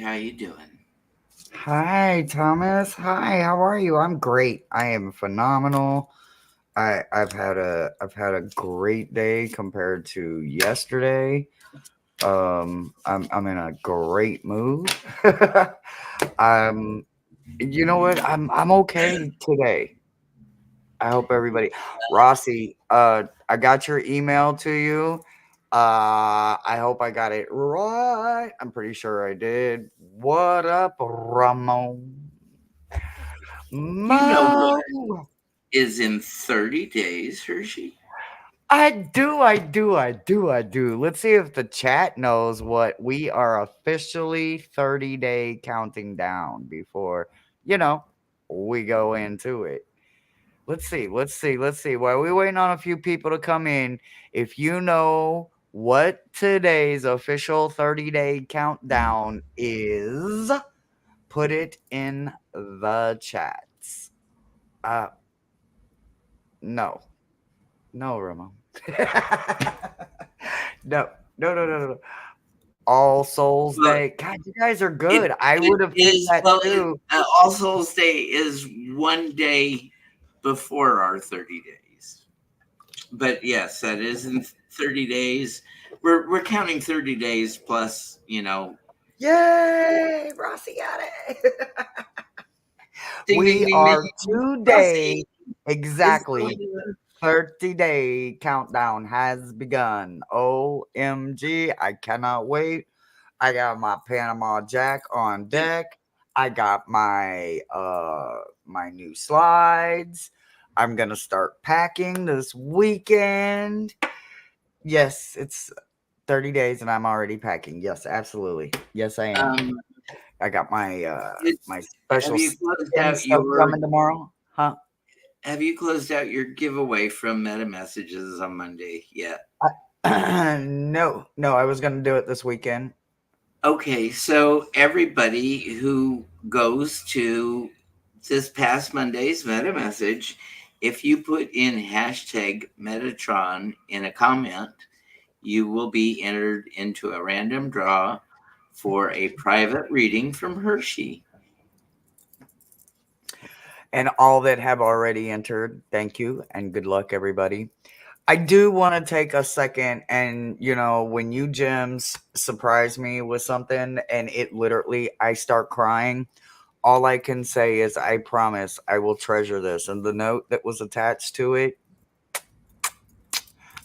How you doing? Hi, Thomas. Hi, how are you? I'm great. I am phenomenal. I've had a great day compared to yesterday. I'm in a great mood. um, you know what? I'm okay today. I hope everybody, Rossy. I got your email to you. I hope I got it right. I'm pretty sure I did. What up, Ramon? You know what Maru. is in 30 days, Hershey? I do. Let's see if the chat knows what we are officially 30-day counting down before, you know, we go into it. Let's see. While we waiting on a few people to come in, if you know what today's official 30-day countdown is, put it in the chats. Uh, no. No, Ramon. No, no. All Souls Well, Day. God, you guys are it good. I it would have picked is that well. too. All Souls Day is one day before our 30 days. But yes, that is in 30 days. We're counting 30 days plus. Yay! Rossy got it. Ding ding We ding are ding. today Rossy is exactly the 30-day countdown has begun. OMG, I cannot wait. I got my Panama Jack on deck. I got my new slides. I'm gonna start packing this weekend. Yes, it's 30 days and I'm already packing. Yes, absolutely. Yes, I am. um. I got my It, my have special you closed skin out stuff your coming tomorrow. Huh? Have you closed out your giveaway from Meta Messages on Monday yet? No, I was gonna do it this weekend. Okay, so everybody who goes to this past Monday's Meta Message, if you put in hashtag Metatron in a comment, you will be entered into a random draw for a private reading from Hershey. And all that have already entered, thank you and good luck, everybody. I do want to take a second and, when you gems surprise me with something and it literally, I start crying, all I can say is I promise I will treasure this. And the note that was attached to it,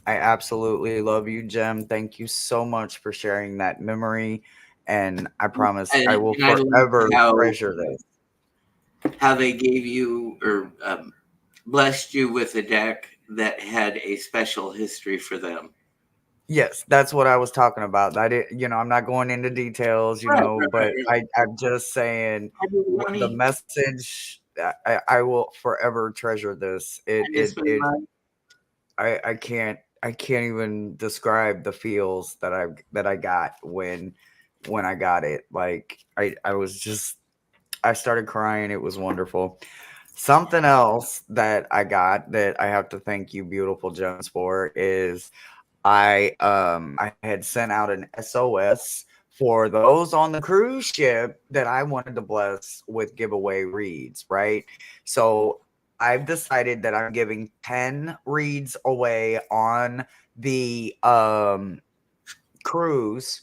I absolutely love you, Gem. Thank you so much for sharing that memory. And I promise I will And I loved forever treasure this. how they gave you or blessed you with a deck that had a special history for them. Yes, that's what I was talking about. I did, I'm not going into details, but Right. I'm just saying I didn't want the to. message. I will forever treasure this. I just been like, I can't even describe the feels that I got when I got it. Like I was just I started crying. It was wonderful. Something else that I got that I have to thank you, beautiful gems, for is I had sent out an SOS for those on the cruise ship that I wanted to bless with giveaway reads, right? So I've decided that I'm giving 10 reads away on the cruise.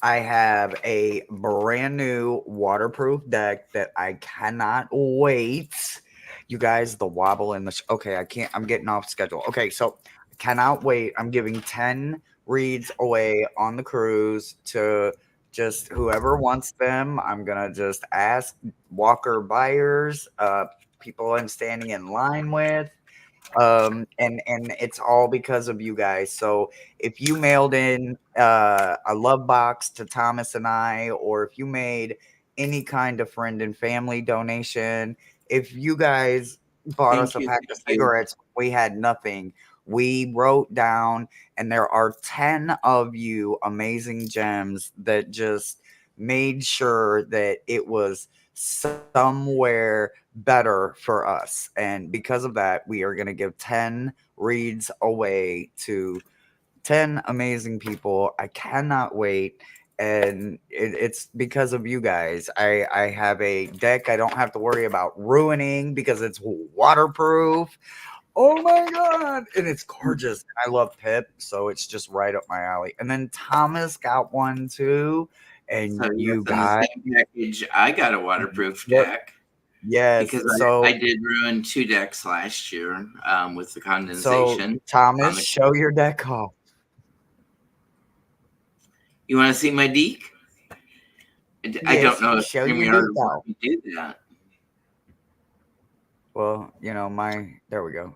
I have a brand new waterproof deck that I cannot wait. You guys, the wobble in the okay, I can't. I'm getting off schedule. Okay, so I cannot wait. I'm giving 10 reads away on the cruise to just whoever wants them. I'm gonna just ask walker buyers, people I'm standing in line with, and it's all because of you guys. So if you mailed in a love box to Thomas and I, or if you made any kind of friend and family donation, if you guys bought us thank a you, pack of thank you. cigarettes, we had nothing. We wrote down, and there are 10 of you amazing gems that just made sure that it was somewhere better for us. And because of that, we are going to give 10 reads away to 10 amazing people. I cannot wait. and it's because of you guys. I have a deck I don't have to worry about ruining because it's waterproof. Oh my god, and it's gorgeous. I love Pip, so it's just right up my alley. And then Thomas got one too, So and yes, you in the guys, same package, I got a waterproof yep, deck yes. because I So did ruin two decks last year with the so condensation on Thomas, the. show your deck off. You want to see my deck? I don't Yes, know if show your deck StreamYard will let off. me do that. Well, my there we go.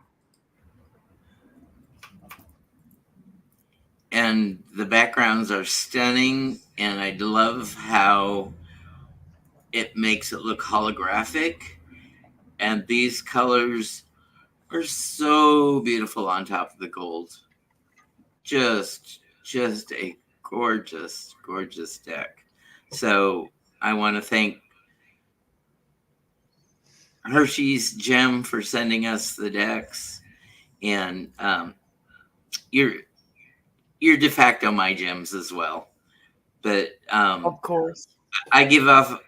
And the backgrounds are stunning, and I love how it makes it look holographic. And these colors are so beautiful on top of the gold. Just a gorgeous, gorgeous deck. So I want to thank Hershey's Gem for sending us the decks, and you're de facto my gems as well. But Of course. I give off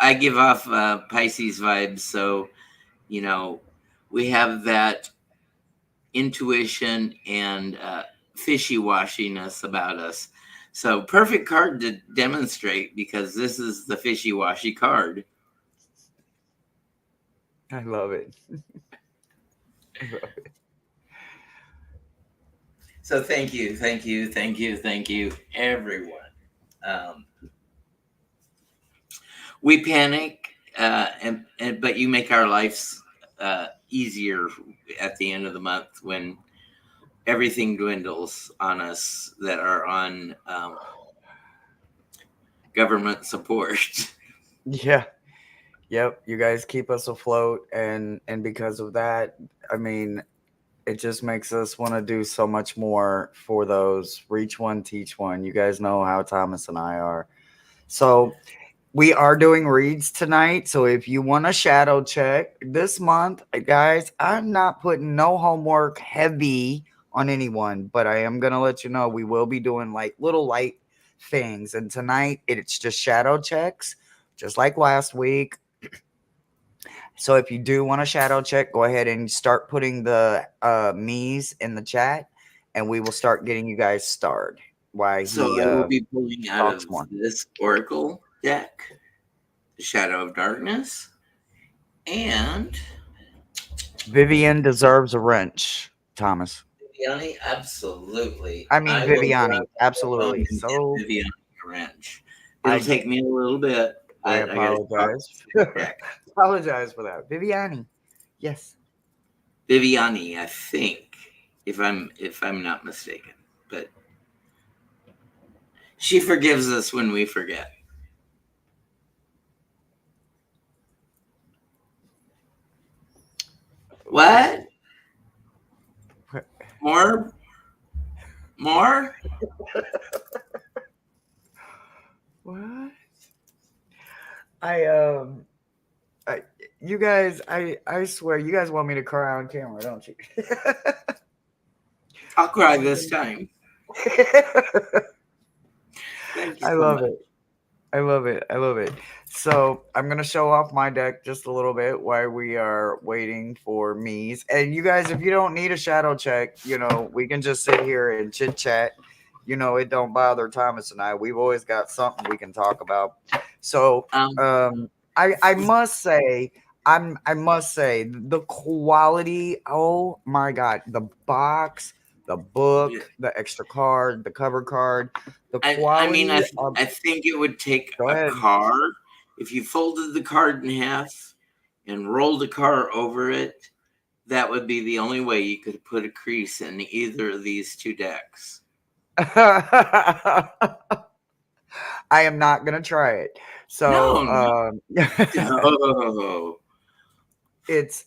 Pisces vibes, so you know we have that intuition and fishy washiness about us. So perfect card to demonstrate because this is the fishy washy card. I love it. I love it. So thank you, thank you, thank you, thank you, everyone. Um, we panic, and but you make our lives easier at the end of the month when everything dwindles on us that are on government support. Yeah. Yep. You guys keep us afloat, and because of that, I mean, it just makes us want to do so much more for those reach one, teach one. You guys know how Thomas and I are. So we are doing reads tonight. So if you want a shadow check this month, guys, I'm not putting no homework heavy on anyone, but I am going to let you know we will be doing like little light things. And tonight it's just shadow checks, just like last week. So if you do want a shadow check, go ahead and start putting the me's in the chat, and we will start getting you guys started while So he I will be pulling out talks of more. this oracle deck, the Shadow of Darkness, and Vivian deserves a wrench, Thomas. Viviani. Absolutely, I mean I will Viviani, grab my phone absolutely. and get So Viviani a wrench. It'll I take me a little bit, I but I got to talk apologize. to the deck. Apologize for that, Viviani. Yes. Viviani, I think, if I'm not mistaken, but she forgives us when we forget. What? More? More? What? I um I, you guys, I swear, you guys want me to cry on camera, don't you? I'll cry this time. Thank you I so love much. it. I love it. I love it. So I'm gonna show off my deck just a little bit while we are waiting for me's. And you guys, if you don't need a shadow check, we can just sit here and chit chat. It don't bother Thomas and I. We've always got something we can talk about. So Um, I must say, I must say the quality. Oh my god, the box, the book, the extra card, the cover card, the I mean, quality of. I think it would take Go a ahead. car if you folded the card in half and rolled a car over it. That would be the only way you could put a crease in either of these two decks. I am not gonna try it. No, So no, no. it's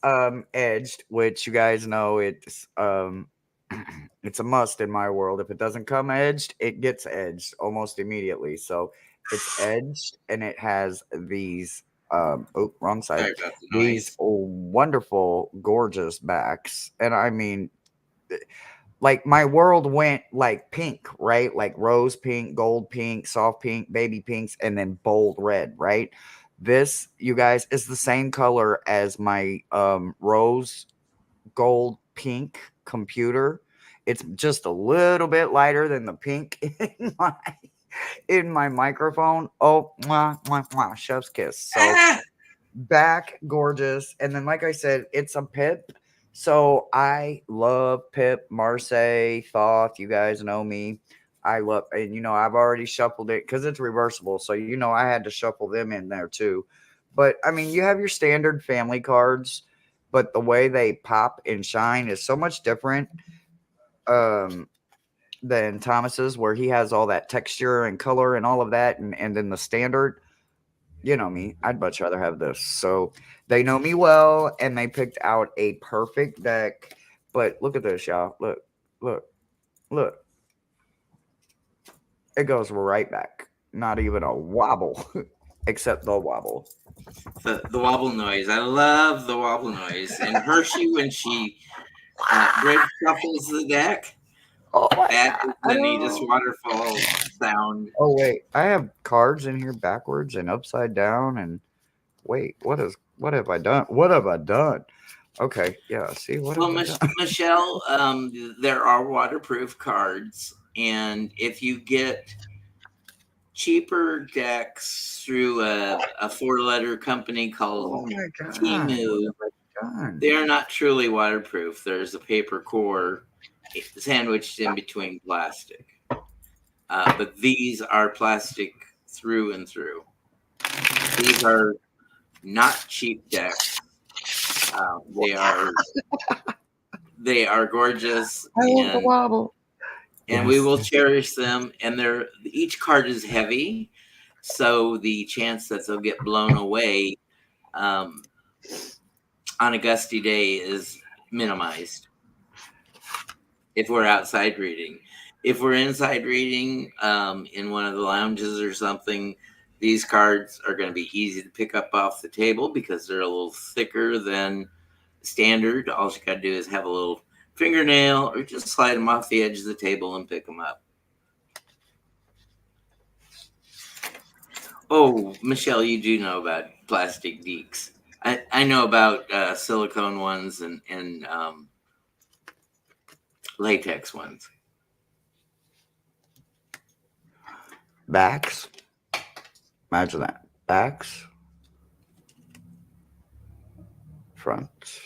edged, which you guys know it's it's a must in my world. If it doesn't come edged, it gets edged almost immediately. So it's edged and it has these oh, wrong side. Sorry about the These noise. wonderful, gorgeous backs. And I mean like my world went like pink, right? Like rose pink, gold pink, soft pink, baby pinks, and then bold red, right? This, you guys, is the same color as my rose gold pink computer. It's just a little bit lighter than the pink in my microphone. Oh, mwah, mwah, mwah, chef's kiss. So Ah! back gorgeous. And then, like I said, it's a pip. So I love Pip, Marseille, Thoth. You guys know me. I love, and I've already shuffled it because it's reversible. So, I had to shuffle them in there too. But I mean, you have your standard family cards, but the way they pop and shine is so much different um, than Thomas's, where he has all that texture and color and all of that. And then the standard, you know me, I'd much rather have this. So they know me well, and they picked out a perfect deck. But look at this, y'all. Look, look. It goes right back. Not even a wobble, except the wobble. The wobble noise. I love the wobble noise. And Hershey, when she bridge shuffles the deck, Oh my that is the neatest god. waterfall sound. Oh wait, I have cards in here backwards and upside down. And wait, what have I done? What have I done? Okay, yeah. See, what Well, have I done? Michelle, there are waterproof cards, and if you get cheaper decks through a four-letter company called Oh my god, what Timu, have I done? they are not truly waterproof. There's a paper core sandwiched in between plastic. But these are plastic through and through. These are not cheap decks. They are gorgeous, I love the wobble. and we Yes. will cherish them. And they're each card is heavy, so the chance that they'll get blown away um, on a gusty day is minimized. If we're outside reading, if we're inside reading in one of the lounges or something, these cards are going to be easy to pick up off the table because they're a little thicker than standard. All you got to do is have a little fingernail or just slide them off the edge of the table and pick them up. Oh, Michelle, you do know about plastic deeks. I know about silicone ones and latex ones. Backs. Imagine that. Backs, fronts.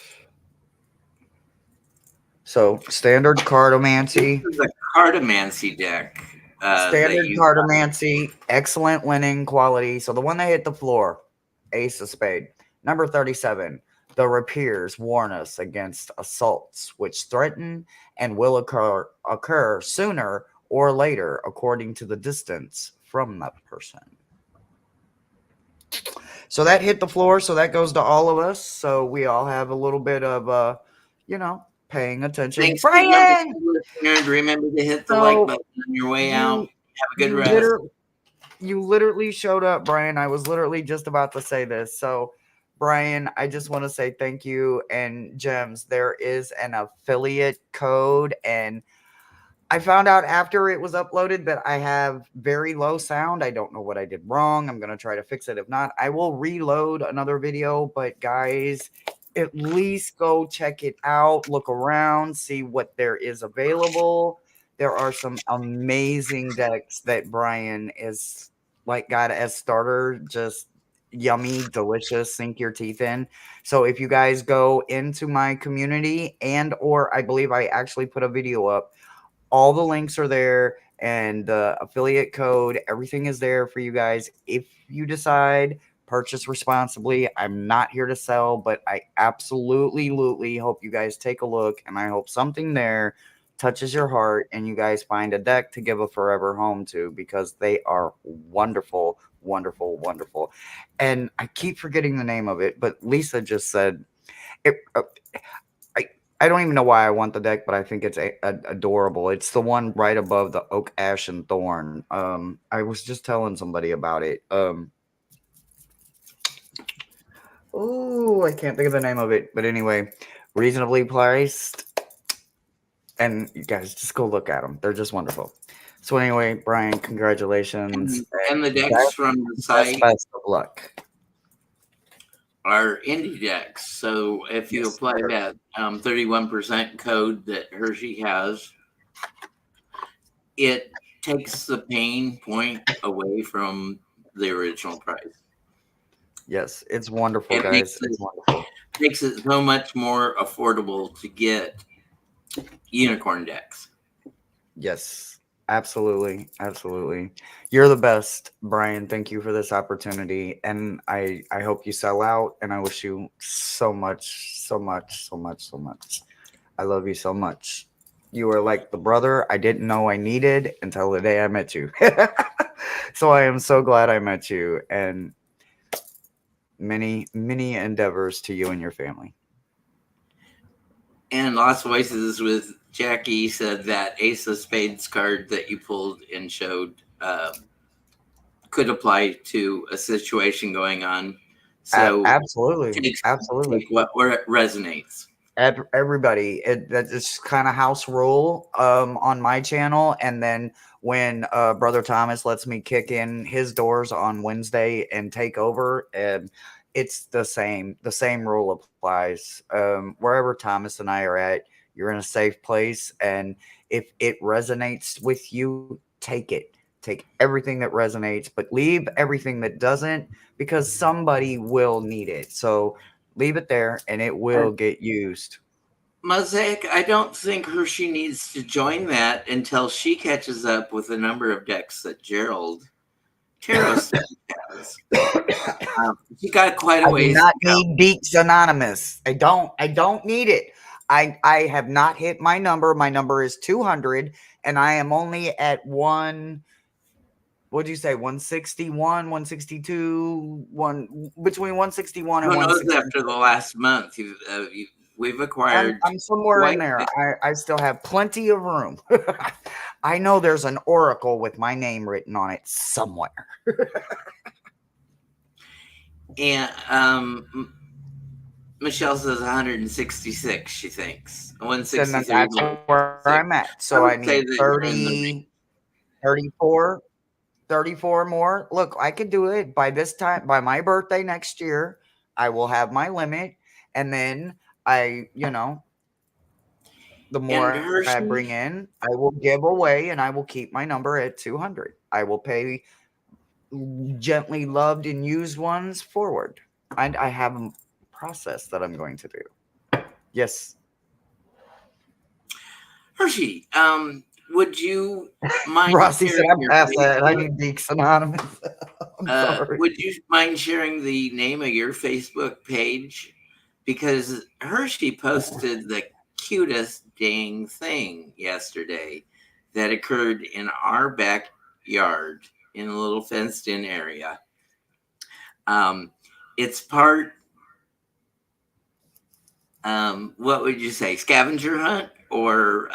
So standard This cartomancy. is a cartomancy deck that Standard you cartomancy. Excellent winning quality. So the one that hit the floor, Ace of Spade. Number 37. The rapiers warn us against assaults which threaten and will occur sooner or later according to the distance from that person. So that hit the floor. So that goes to all of us. So we all have a little bit of, paying attention. Thanks to number Brian! two listeners. Remember to hit the like So button on your way out. you Have a good you rest. literally you literally showed up, Brian. I was literally just about to say this. So, Brian, I just want to say thank you. And Gems, there is an affiliate code, and I found out after it was uploaded that I have very low sound. I don't know what I did wrong. I'm going to try to fix it. If not, I will reload another video. But guys, at least go check it out, look around, see what there is available. There are some amazing decks that Brian is like got as starter, just yummy, delicious, sink your teeth in. So if you guys go into my community and or I believe I actually put a video up, all the links are there and the affiliate code, everything is there for you guys. If you decide, purchase responsibly. I'm not here to sell, but I absolutely hope you guys take a look, and I hope something there touches your heart and you guys find a deck to give a forever home to, because they are wonderful, wonderful. And I keep forgetting the name of it, but Lisa just said it. I I don't even know why I want the deck, but I think it's adorable. It's the one right above the oak, ash, and thorn. I was just telling somebody about it. Oh, I can't think of the name of it, but anyway, reasonably priced. And you guys just go look at them. They're just wonderful. So anyway, Brian, congratulations. And the decks Best, from the best, site best of luck. are indie decks. So if you Yes, apply sir. that 31% code that Hershe has, it takes the pain point away from the original price. Yes, it's wonderful, It guys. It's wonderful. makes it so much more affordable to get unicorn decks. Yes, absolutely, absolutely. You're the best, Brian. Thank you for this opportunity, and I hope you sell out. And I wish you so much, so much, so much, so much. I love you so much. You are like the brother I didn't know I needed until the day I met you. So I am so glad I met you, and many, many endeavors to you and your family. And Lost Voices with Jackie said that Ace of Spades card that you pulled and showed could apply to a situation going on. So Absolutely, take absolutely. take what where it resonates. Everybody, that's kind of house rule on my channel. And then when Brother Thomas lets me kick in his doors on Wednesday and take over, it's the same rule applies wherever Thomas and I are at. You're in a safe place, and if it resonates with you, take it. Take everything that resonates, but leave everything that doesn't, because somebody will need it. So leave it there and it will get used. MoeZayik, I don't think Hershey needs to join that until she catches up with the number of decks that Gerald Tarot Stack has. She got quite a I do ways not to go. need Beats Anonymous. I don't need it. I have not hit my number. My number is 200, and I am only at one. What do you say? 161, 162, one between 161 and Who knows? 160. After the last month, we've I'm acquired I'm somewhere in quite. there. I still have plenty of room. I know there's an oracle with my name written on it somewhere. And Michelle says 166. She thinks Then 163, that's where I'm at. So I I need would say that you're in the 30, 34, 34 more. Look, I could do it by this time, by my birthday next year. I will have my limit. And then the and more I bring Hershey. in, I will give away and I will keep my number at 200. I will pay gently loved and used ones forward. And I have a process that I'm going to do. Yes. Hershey, would you mind Rossy said, sharing I'm your past that. I Facebook? need Beaks Anonymous. I'm sorry. Would you mind sharing the name of your Facebook page? Because Hershey posted the cutest dang thing yesterday that occurred in our backyard in a little fenced in area. It's part, what would you say, scavenger hunt or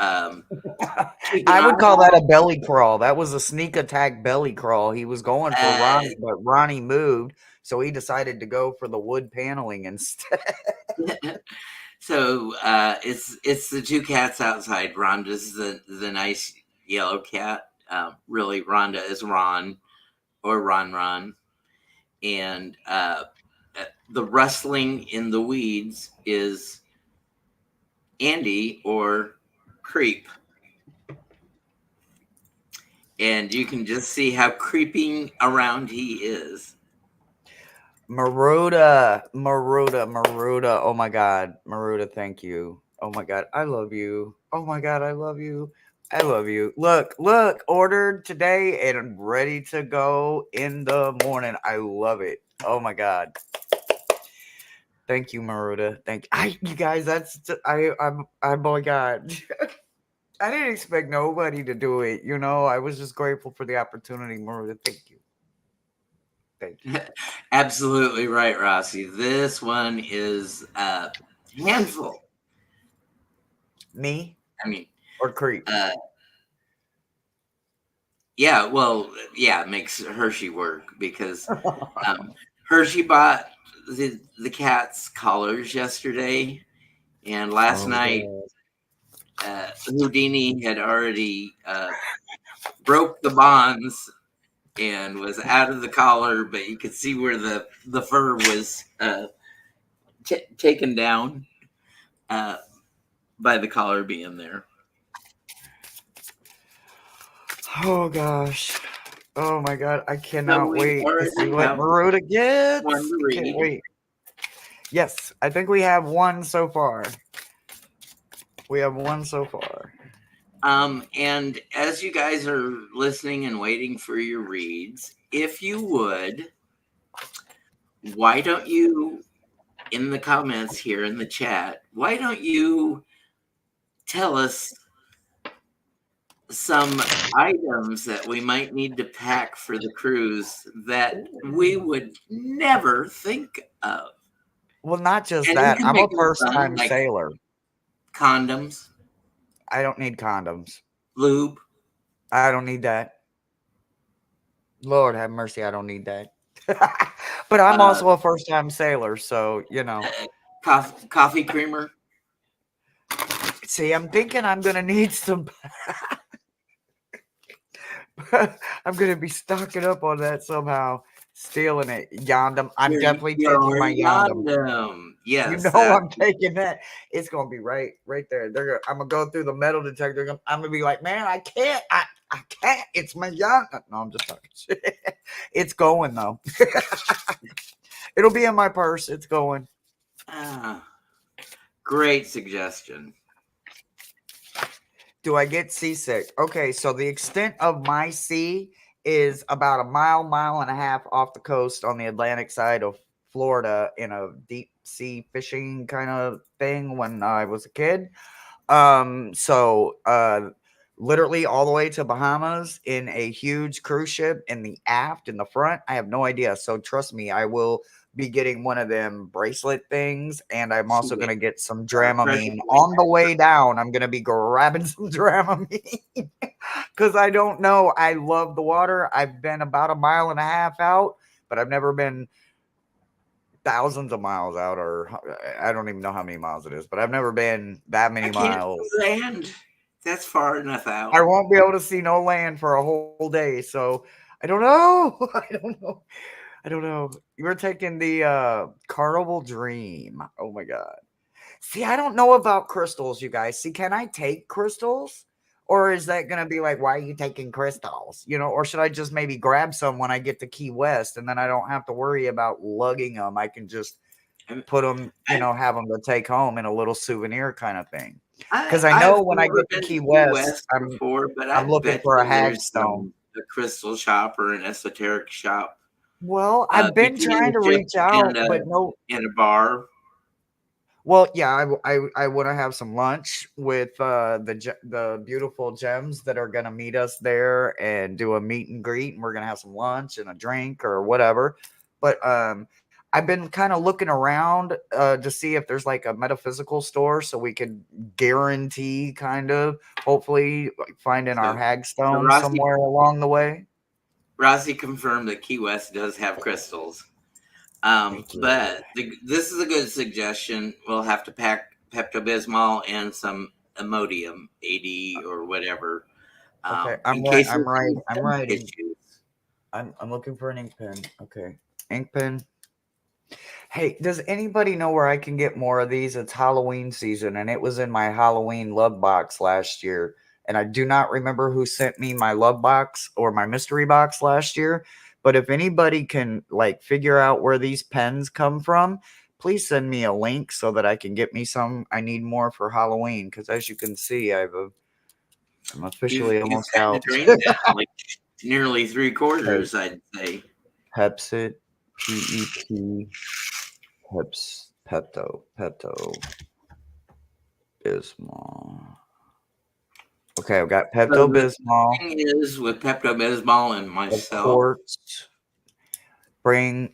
keeping I would call on? that a belly crawl. That was a sneak attack belly crawl. He was going for Uh, Ronnie, but Ronnie moved, so he decided to go for the wood paneling instead. so it's the two cats outside. Rhonda's the nice yellow cat. Really, Rhonda is Ron or Ron, and the rustling in the weeds is Andy or Creep, and you can just see how creeping around he is. Maruda. Oh my God, Maruda, thank you. Oh my God, I love you. Oh my God, I love you. I love you. Look, ordered today and ready to go in the morning. I love it. Oh my God. Thank you, Maruda. You guys. Oh my God. I didn't expect nobody to do it. I was just grateful for the opportunity, Maruda. Thank you. Thank you. Absolutely right, Rossy. This one is a handful. Me I mean, or Creep? uh, yeah, well, yeah, it makes Hershey work because Hershey bought the cat's collars yesterday, and last Oh night God. Houdini had already broke the bonds and was out of the collar, but you could see where the fur was taken down uh, by the collar being there. Oh gosh. Oh my god. I So cannot we wait to see already what have Maruta one gets. to I can't read. wait. Yes, I think we have one so far. We have one so far. And as you guys are listening and waiting for your reads, if you would, why don't you, in the comments here in the chat, why don't you tell us some items that we might need to pack for the cruise that we would never think of? Well, not just And you that. can I'm a make them first fun, time like sailor. condoms, I don't need condoms. lube, I don't need that. Lord have mercy, I don't need that. But I'm uh, also a first time sailor, so coffee creamer. See, I'm thinking I'm gonna need some. I'm gonna be stocking up on that somehow, stealing it. Yondom. I'm definitely taking Your my yondom. yondom. You Yes, know that. I'm taking that. It's gonna be right there. I'm gonna go through the metal detector. I'm gonna be like, man, I can't. I can't. It's my yondom. No, I'm just talking shit. It's going though. It'll be in my purse. It's going. Ah, great suggestion. Do I get seasick? Okay, so the extent of my sea is about a mile and a half off the coast on the Atlantic side of Florida in a deep sea fishing kind of thing when I was a kid. Literally all the way to Bahamas in a huge cruise ship in the aft, in the front. I have no idea. So trust me, I will be getting one of them bracelet things, and I'm also gonna get some Pressure Dramamine point. on the way down. I'm gonna be grabbing some Dramamine because I don't know. I love the water. I've been about a mile and a half out, but I've never been thousands of miles out, or I don't even know how many miles it is, but I've never been that I many can't miles. land. That's far enough I out. won't be able to see no land for a whole day, so I don't know. I don't know. You were taking the Carnival Dream. Oh my god. See, I don't know about crystals, you guys. See, can I take crystals? Or is that going to be like, why are you taking crystals? Or should I just maybe grab some when I get to Key West and then I don't have to worry about lugging them? I can just put them, I've, have them to take home in a little souvenir kind of thing. Because I I've know when I never get to been to Key Key West, West before, but I I'm looking bet for a you there's hagstone. a crystal shop or an esoteric shop Well, I've been between trying the to ship reach out, but no. and a bar. Well, yeah, I want to have some lunch with the beautiful gems that are gonna meet us there and do a meet and greet, and we're gonna have some lunch and a drink or whatever. But I've been kind of looking around to see if there's like a metaphysical store so we could guarantee hopefully finding our So, so hagstone somewhere along the way. Rossy confirmed that Key West does have crystals. Thank you. But this is a good suggestion. We'll have to pack Pepto Bismol and some Imodium, AD or whatever, Okay, in case I'm there's right. any I'm stomach writing. issues. I'm looking for an ink pen. Okay, ink pen. Hey, does anybody know where I can get more of these? It's Halloween season, and it was in my Halloween love box last year. And I do not remember who sent me my love box or my mystery box last year. But if anybody can figure out where these pens come from, please send me a link so that I can get me some. I need more for Halloween because, as you can see, I'm officially You've almost kind of out. drained that, like nearly three Hey, quarters, I'd say. Pepsid, PEP, Pepto Bismol. Okay, I've got So Pepto the Bismol, thing is with Pepto Bismol and a myself, quartz. Bring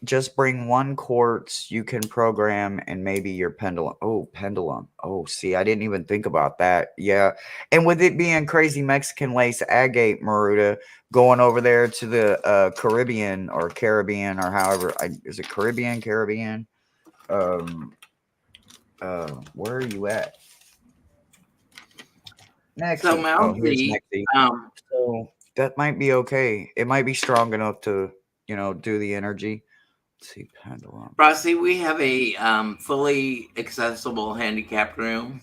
one quartz. You can program and maybe your pendulum. Oh, pendulum. Oh, see, I didn't even think about that. Yeah, and with it being crazy Mexican lace agate, Maruta, going over there to the Caribbean or however, is it Caribbean? Where are you at? So Nexie. Oh, here's Mousy, Nexie. um, So that might be okay. It might be strong enough to, do the energy. Let's see, pendulum. Rossy, we have a fully accessible handicapped room,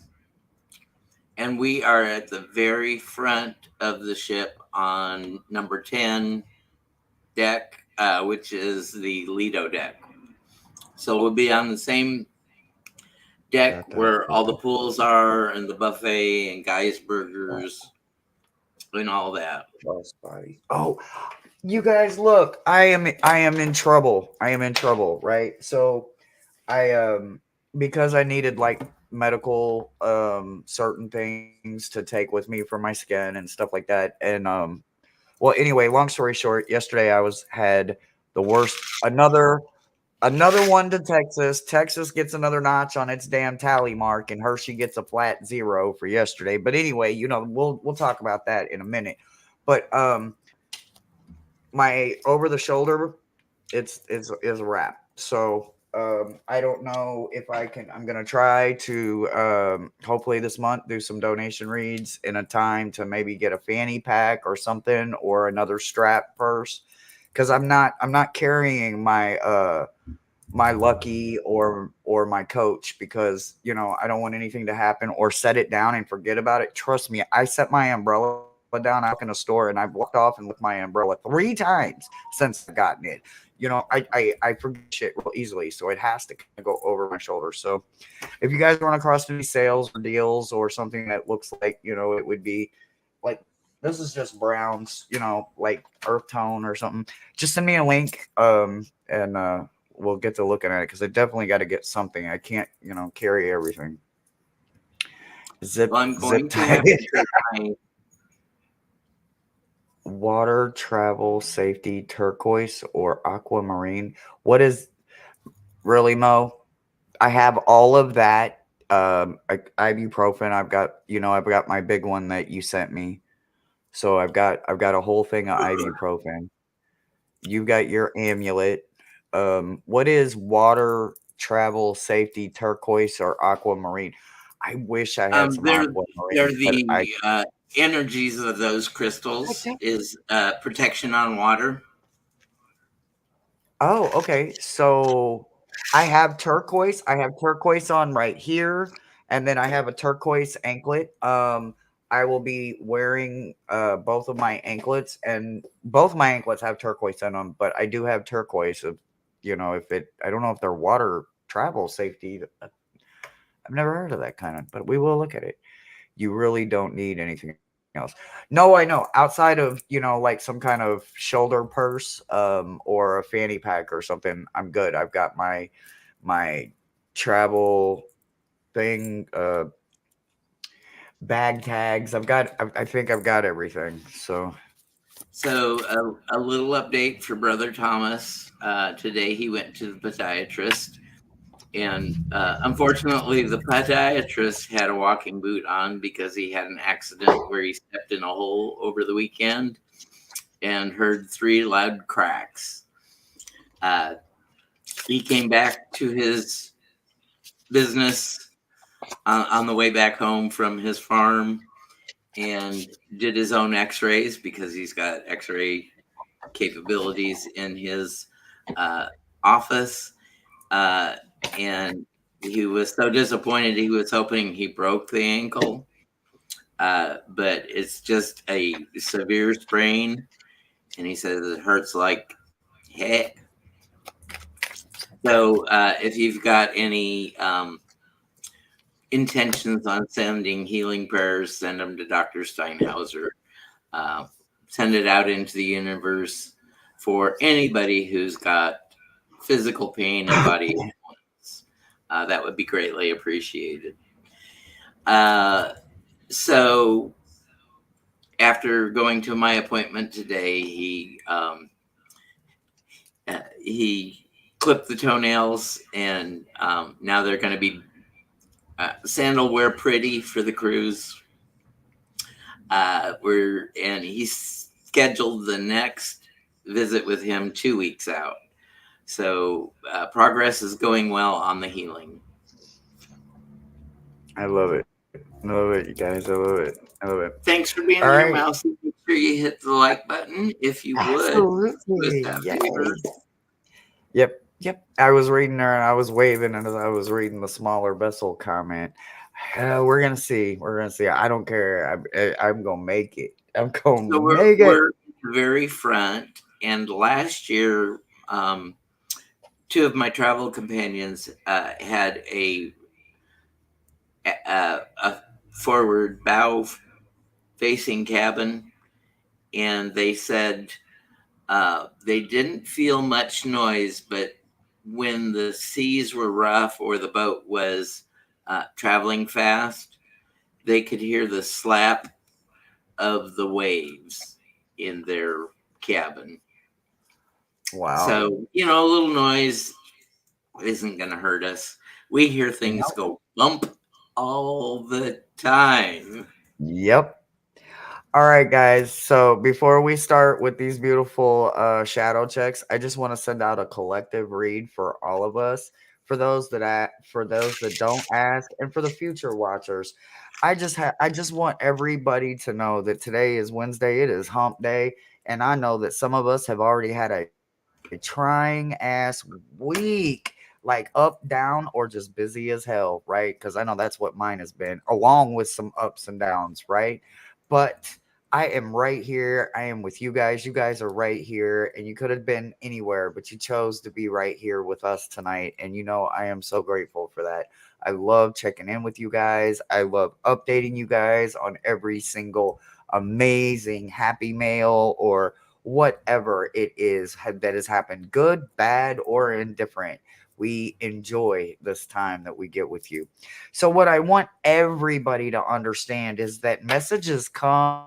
and we are at the very front of the ship on number 10 deck, which is the Lido deck. So we'll be on the same deck Got that. where all the pools are and the buffet and Guy's Burgers and all that. Crossbody. Oh, you guys, look! I am in trouble. I am in trouble. Right. So I because I needed like medical certain things to take with me for my skin and stuff like that. And well, anyway, long story short, yesterday I was had the worst another one to Texas. Texas gets another notch on its damn tally mark, and Hershey gets a flat 0 for yesterday. But anyway, we'll talk about that in a minute. But my over the shoulder, it's a wrap. So I don't know if I can. I'm gonna try to hopefully this month do some donation reads in a time to maybe get a fanny pack or something or another strap purse because I'm not carrying my lucky or my coach because I don't want anything to happen or set it down and forget about it. Trust me, I set my umbrella down. I walk in a store and I've walked off and left my umbrella 3 times since I've gotten it. I forget shit real easily, so it has to kind of go over my shoulder. So if you guys run across any sales or deals or something that looks like it would be like this is just browns, like earth tone or something, just send me a link and we'll get to looking at it because I definitely got to get something. I can't, carry everything. Well, I'm Zip going to tie have to it. take my. Water travel safety turquoise or aquamarine. What is really Mo? I have all of that. Ibuprofen. I've got my big one that you sent me. So I've got a whole thing of ibuprofen. You've got your amulet. What is water travel safety turquoise or aquamarine? I wish I had some They're aquamarine, but the energies of those crystals is protection on water. oh, okay. So I have turquoise. I have turquoise on right here, and then I have a turquoise anklet. I will be wearing both of my anklets, and both my anklets have turquoise in them. But I do have turquoise. If it, I don't know if they're water travel safety. I've never heard of that kind of, but we will look at it. You really don't need anything else. No, I know. Outside of, like some kind of shoulder purse, or a fanny pack or something, I'm good. I've got my travel thing, bag tags. I think I've got everything. So So a little update for Brother Thomas. Today he went to the podiatrist, and unfortunately, the podiatrist had a walking boot on because he had an accident where he stepped in a hole over the weekend and heard 3 loud cracks. Uh, he came back to his business on the way back home from his farm and did his own x-rays because he's got x-ray capabilities in his uh, office. Uh, and he was so disappointed. He was hoping he broke the ankle, but it's just a severe sprain. And he says it hurts like heck. So if you've got any intentions on sending healing prayers, send them to Dr. Steinhauser. Uh, Send it out into the universe for anybody who's got physical pain and body ailments. That would be greatly appreciated. Uh, so after going to my appointment today, he clipped the toenails, and now they're going to be sandal wear pretty for the cruise. And he's scheduled the next visit with him 2 weeks out. So progress is going well on the healing. I love it. I love it, you guys. I love it. I love it. Thanks for being All here, right. Mousy. Make sure you hit the like button if you would. Do us Absolutely. that favor. Yay. Yep. Yep. I was reading her and I was waving and as I was reading the smaller vessel comment. We're gonna see. We're gonna see. I don't care. I'm gonna make it. I'm gonna So make it. we're very front. And last year, um, two of my travel companions had a forward bow facing cabin, and they said they didn't feel much noise, but when the seas were rough or the boat was traveling fast, they could hear the slap of the waves in their cabin. Wow. So, a little noise isn't going to hurt us. We hear things Nope. go bump all the time. Yep. All right, guys. So before we start with these beautiful shadow checks, I just want to send out a collective read for all of us. For those that don't ask, and for the future watchers, I just want everybody to know that today is Wednesday. It is Hump Day, and I know that some of us have already had a trying ass week, like up, down, or just busy as hell, right? Because I know that's what mine has been, along with some ups and downs, right? But I am right here. I am with you guys. You guys are right here, and you could have been anywhere, but you chose to be right here with us tonight. And I am so grateful for that. I love checking in with you guys. I love updating you guys on every single amazing happy mail or whatever it is that has happened, good, bad, or indifferent. We enjoy this time that we get with you. So, what I want everybody to understand is that messages come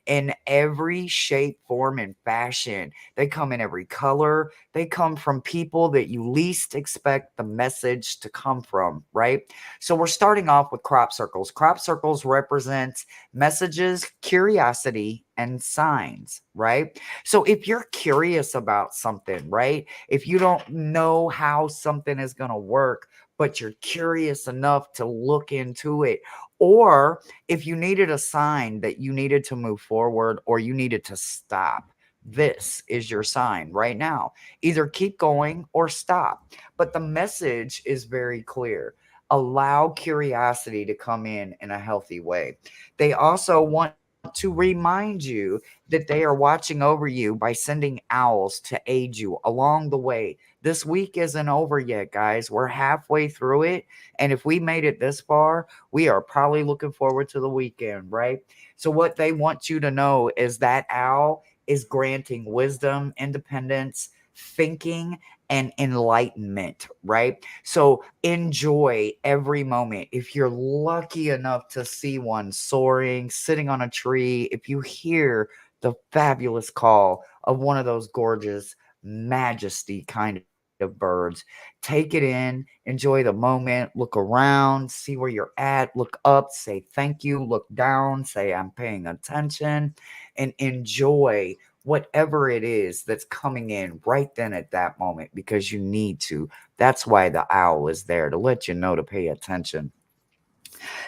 in every shape, form, and fashion. They come in every color. They come from people that you least expect the message to come from, right? So, we're starting off with crop circles. Crop circles represent messages, curiosity, and signs, right? So, if you're curious about something, right? If you don't know how something is going to work, but you're curious enough to look into it, or if you needed a sign that you needed to move forward or you needed to stop, this is your sign right now. Either keep going or stop. But the message is very clear. Allow curiosity to come in a healthy way. They also want to remind you that they are watching over you by sending owls to aid you along the way. This week isn't over yet, guys. We're halfway through it. And if we made it this far, we are probably looking forward to the weekend, right? So, what they want you to know is that owl is granting wisdom, independence, thinking, and enlightenment, right? So, enjoy every moment. If you're lucky enough to see one soaring, sitting on a tree, if you hear the fabulous call of one of those gorgeous majesty kind of birds, take it in, enjoy the moment, look around, see where you're at, look up, say thank you, look down, say I'm paying attention, and enjoy whatever it is that's coming in right then at that moment because you need to. That's why the owl is there to let you know to pay attention.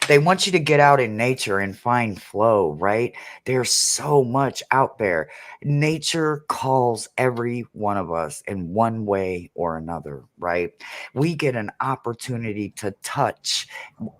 They want you to get out in nature and find flow, right? There's so much out there. Nature calls every one of us in one way or another, right? We get an opportunity to touch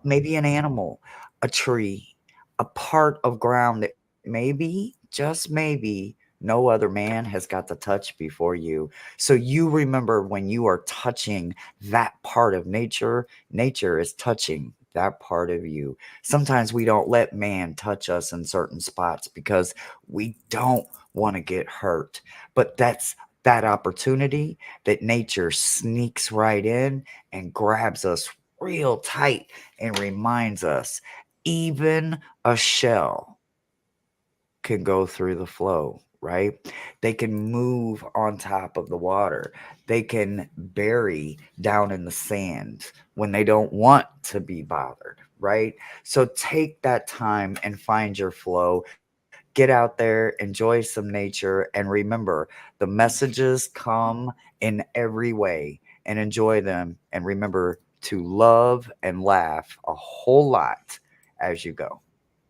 maybe an animal, a tree, a part of ground that maybe, just maybe, no other man has got to touch before you. So you remember when you are touching that part of nature, nature is touching that part of you. Sometimes we don't let man touch us in certain spots because we don't want to get hurt. But that's that opportunity that nature sneaks right in and grabs us real tight and reminds us even a shell can go through the flow, right? They can move on top of the water. They can bury down in the sand when they don't want to be bothered, right? So take that time and find your flow. Get out there, enjoy some nature, and remember the messages come in every way and enjoy them. And remember to love and laugh a whole lot as you go.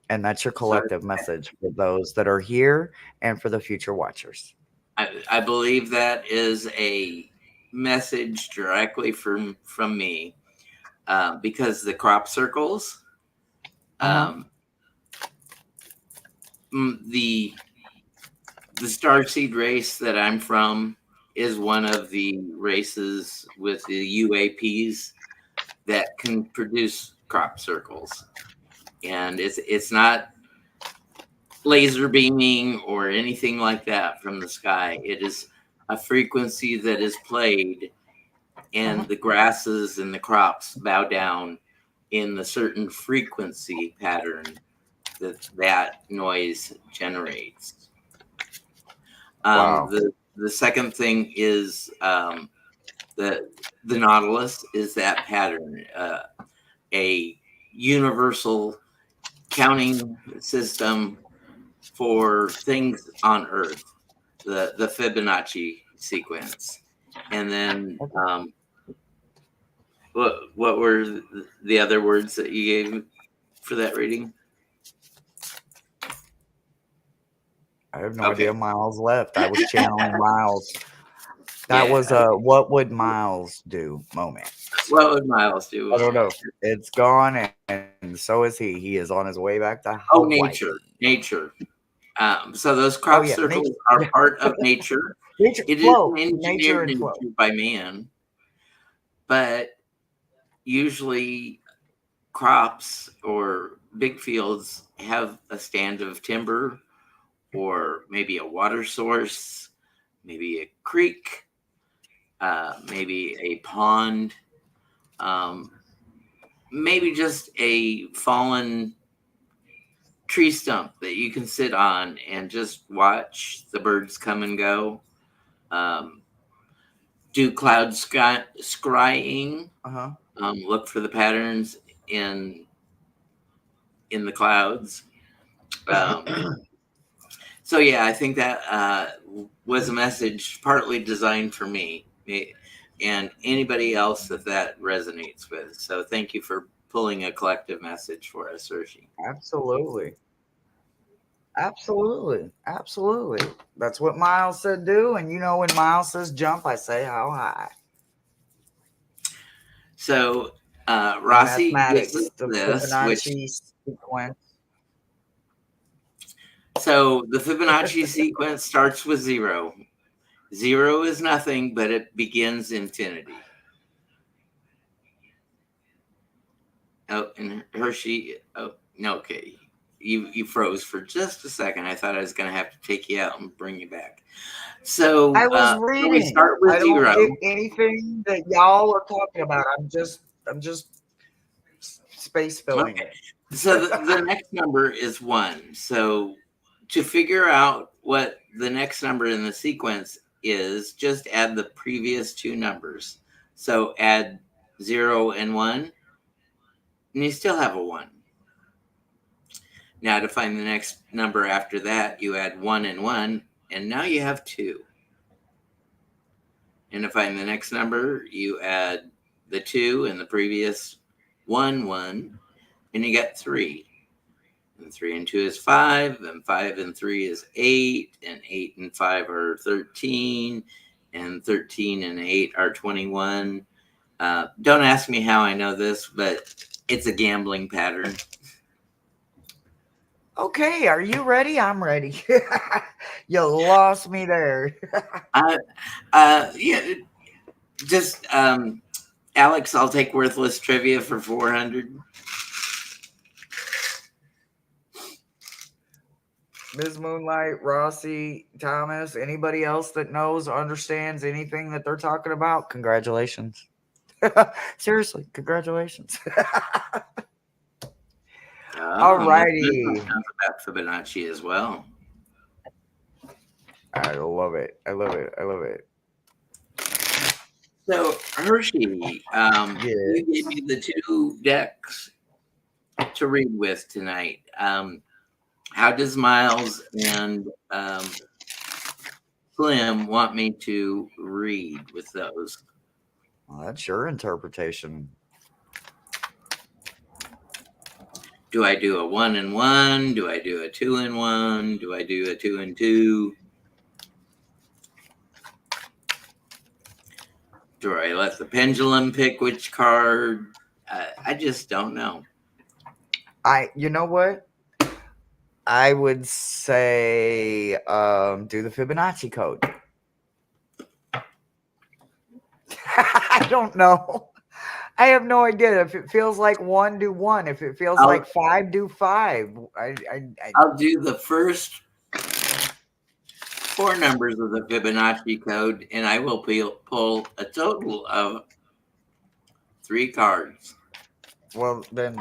And that's your So collective message for those that are here and for the future watchers. I believe that is a message directly from me, because the crop circles, Uh-huh. um, the starseed race that I'm from is one of the races with the UAPs that can produce crop circles, and it's not laser beaming or anything like that from the sky. It is a frequency that is played, Uh-huh. and the grasses and the crops bow down in the certain frequency pattern that noise generates. Wow. The second thing is, the Nautilus is that pattern, a universal counting system for things on Earth, the Fibonacci sequence, and then Okay. what were the other words that you gave for that reading? I have no idea. Okay. Miles left. I was channeling Miles. That was Yeah. a what would Miles do moment. What would Miles I do? don't know. It's gone, and so is he. He is on his way back to Oh, Hawaii. nature. So those Oh crop yeah, nature. circles Yeah, are part of nature. nature It is flow, nature engineered and flow. into by man, but usually crops or big fields have a stand of timber, or maybe a water source, maybe a creek, maybe a pond, um, maybe just a fallen tree stump that you can sit on and just watch the birds come and go. Um, do cloud scrying. Uh huh. Look for the patterns in the clouds. Um, so yeah, I think that was a message partly designed for me, and anybody else that resonates with. So thank you for pulling a collective message for us, Hershey. Absolutely. Absolutely. Absolutely. That's what Miles said do. And you know, when Miles says jump, I say how high. So The Rossy gives us mathematics, the this, which Fibonacci sequence. so the Fibonacci sequence starts with zero. Zero is nothing, but it begins infinity. Oh, and Hershey. Oh, no, okay. You froze for just a second. I thought I was going to have to take you out and bring you back. I So, was we reading. start with I don't zero. get anything that y'all are talking about. I'm just space filling Okay. it. So the next number is one. So to figure out what the next number in the sequence is, just add the previous two numbers. So add 0 and 1, and you still have a 1. Now to find the next number after that, you add 1 and 1, and now you have 2. And to find the next number, you add the 2 and the previous 1, and you got 3. And 3 and 2 is 5, and 5 and 3 is 8, and 8 and 5 are 13, and 13 and 8 are 21. Don't ask me how I know this, but it's a gambling pattern. Okay, are you ready? I'm ready. You lost me there. Uh, yeah, just Alex, I'll take worthless trivia for 400. Ms. Moonlight, Rossy, Thomas, anybody else that knows or understands anything that they're talking about, congratulations. Seriously, congratulations. All Oh, this one righty. sounds about Fibonacci as well. I love it. I love it. I love it. So Hershey, you gave Yes. me the two decks to read with tonight. How does Miles and Slim want me to read with those? Well, that's your interpretation. Do I do a 1 and 1? Do I do a 2 and 1? Do I do a 2 and 2? Do I let the pendulum pick which card? I just don't know. You know what? I would say do the Fibonacci code. I don't know. I have no idea. If it feels like 1, do 1. If it feels like 5, do 5. I'll do the first 4 numbers of the Fibonacci code, and I will pull a total of 3 cards. Well, then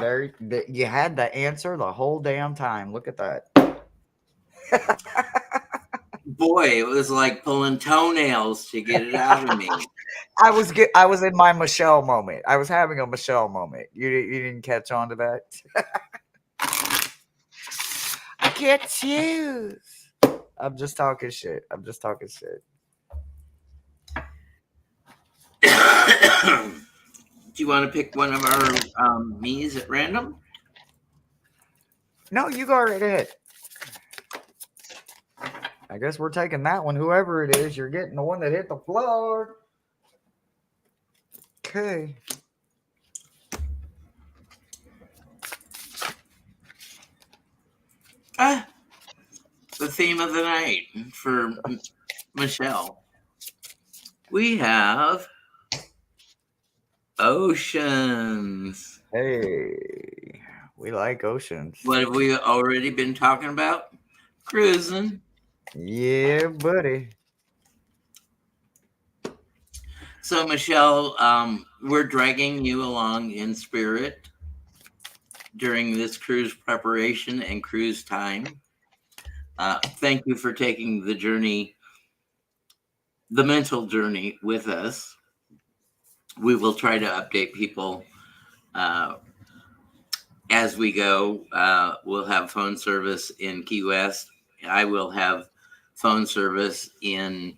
you had the answer the whole damn time. Look at that. Boy, it was like pulling toenails to get it out of me. I was in my Michelle moment. I was having a Michelle moment. You didn't catch on to that? I can't choose. I'm just talking shit. Do you want to pick one of our me's at random? No, you go right ahead. I guess we're taking that one. Whoever it is, you're getting the one that hit the floor. Okay. The theme of the night for Michelle. We have oceans. Hey, we like oceans. What have we already been talking about? Cruising. Yeah, buddy. So, Michelle, we're dragging you along in spirit during this cruise preparation and cruise time. Thank you for taking the journey, the mental journey with us. We will try to update people as we go. We'll have phone service in Key West. I will have phone service in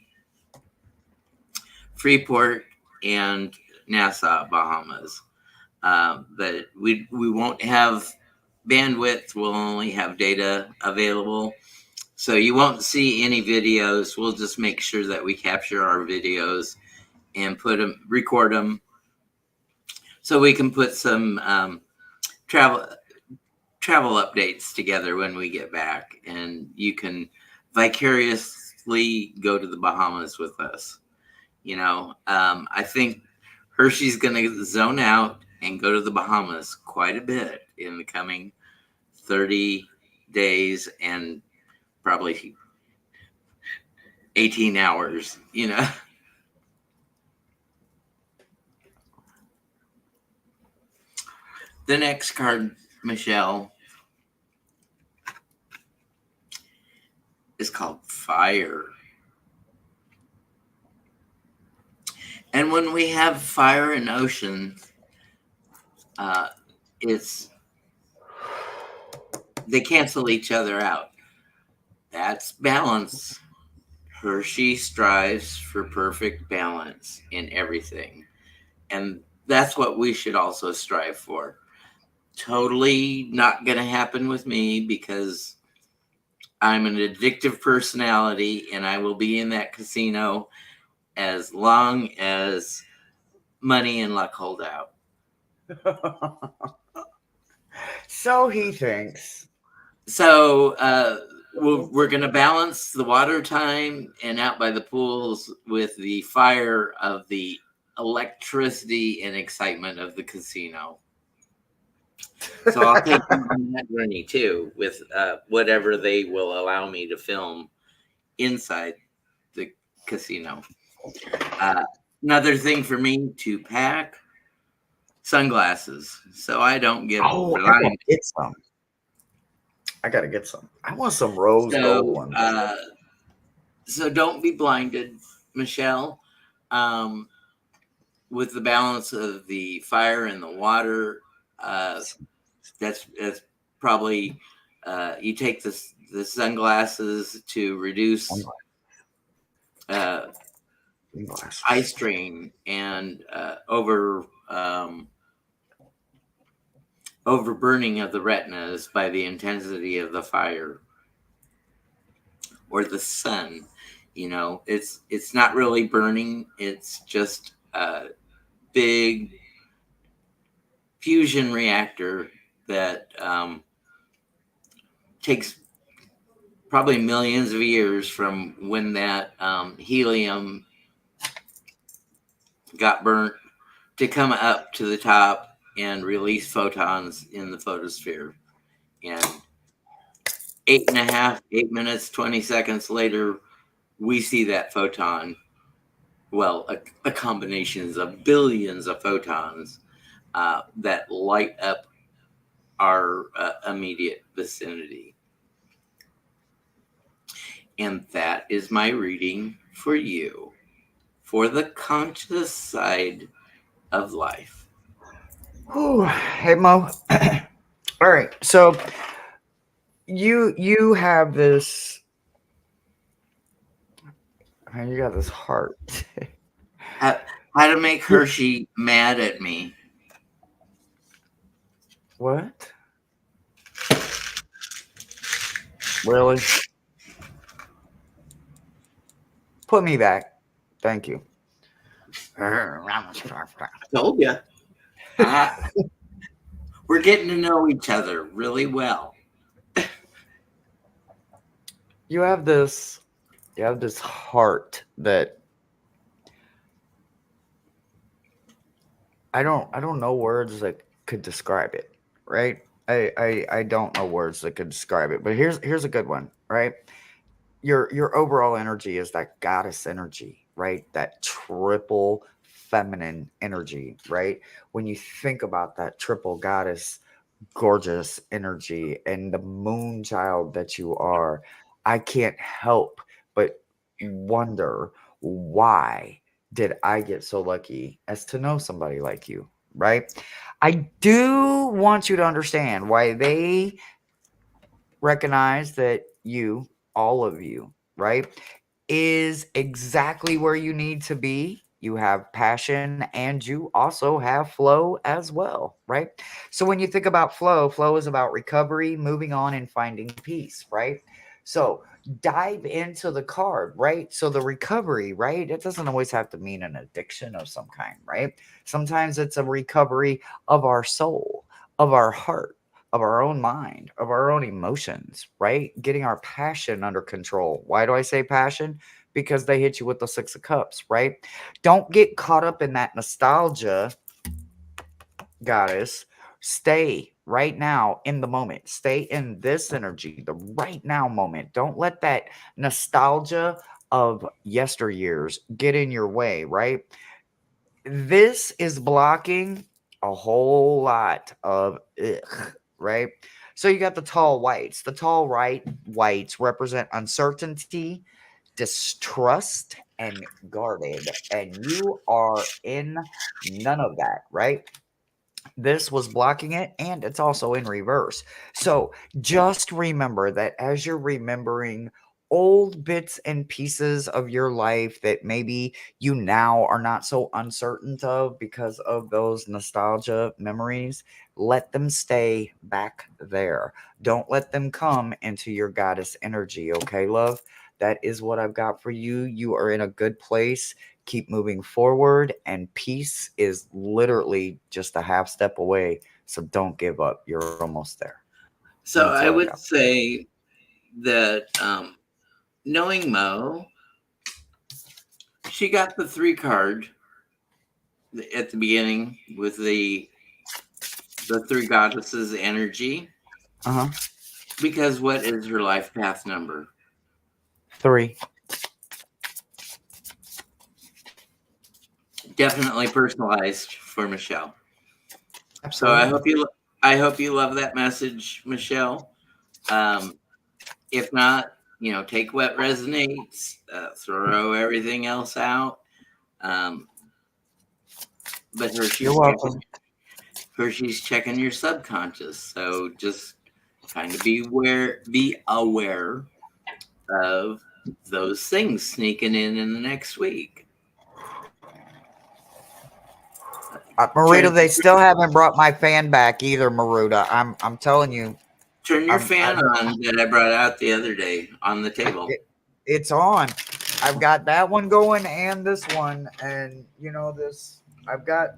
Freeport and Nassau, Bahamas. But we won't have bandwidth. We'll only have data available. So you won't see any videos. We'll just make sure that we capture our videos and record them, so we can put some travel updates together when we get back, and you can vicariously go to the Bahamas with us. I think Hershe's going to zone out and go to the Bahamas quite a bit in the coming 30 days and probably 18 hours. The next card, Michelle, is called Fire. And when we have fire and ocean, they cancel each other out. That's balance. Hershe strives for perfect balance in everything. And that's what we should also strive for. Totally not going to happen with me because I'm an addictive personality and I will be in that casino as long as money and luck hold out. So he thinks. So we're going to balance the water time and out by the pools with the fire of the electricity and excitement of the casino. So I'll take you on that journey too, with whatever they will allow me to film inside the casino. Another thing for me to pack: sunglasses, so I don't get I gotta blind. get some. I want some rose gold ones. So don't be blinded, Michelle. With the balance of the fire and the water, that's probably you take the sunglasses to reduce eye strain and over overburning of the retinas by the intensity of the fire or the sun. It's not really burning. It's just a big fusion reactor that takes probably millions of years from when that helium got burnt to come up to the top and release photons in the photosphere. And 8.5, 8 minutes, 20 seconds later, we see that photon. Well, a combination of billions of photons that light up our immediate vicinity. And that is my reading for you for the conscious side of life. Whew. Hey Mo. All right. So you have this. Man, you got this heart. How, how to make Hershe mad at me. What? Really? Put me back. Thank you. I told you. We're getting to know each other really well. You have this. You have this heart that I don't know words that could describe it, right? I don't know words that could describe it. But here's a good one, right? Your overall energy is that goddess energy, right? That triple feminine energy, right? When you think about that triple goddess gorgeous energy and the moon child that you are, I can't help but wonder, why did I get so lucky as to know somebody like you, right? I do want you to understand why they recognize that you, all of you, right, is exactly where you need to be. You have passion and you also have flow as well, right? So when you think about flow, flow is about recovery, moving on, and finding peace, right? So dive into the card, right? So the recovery, right? It doesn't always have to mean an addiction of some kind, right? Sometimes it's a recovery of our soul, of our heart, of our own mind, of our own emotions, right? Getting our passion under control. Why do I say passion? Because they hit you with the Six of Cups, right? Don't get caught up in that nostalgia, goddess. Stay right now in the moment. Stay in this energy, the right now moment. Don't let that nostalgia of yesteryears get in your way, right? This is blocking a whole lot of right? So you got the tall whites. The tall right whites represent uncertainty, distrust, and guarded. And you are in none of that, right? This was blocking it, and it's also in reverse. So just remember that as you're remembering old bits and pieces of your life that maybe you now are not so uncertain of because of those nostalgia memories, let them stay back there. Don't let them come into your goddess energy, okay, love? That is what I've got for you. You are in a good place. Keep moving forward, and peace is literally just a half step away. So don't give up. You're almost there. And So that's all I I got. would say that knowing Mo, she got the 3 card at the beginning with the 3 goddesses energy, Uh-huh. because what is her life path number? 3. Definitely personalized for Michelle. So Absolutely. I hope you love that message, Michelle. Um, if not, take what resonates, throw everything else out. Um, but You're welcome. Hershey's checking your subconscious. So just kind of be aware of those things sneaking in the next week. Marita, they still haven't brought my fan back either, Maruta. I'm telling you, Turn your I fan on that I brought out the other day on the table. it's on. I've got that one going and this one, and this. I've got.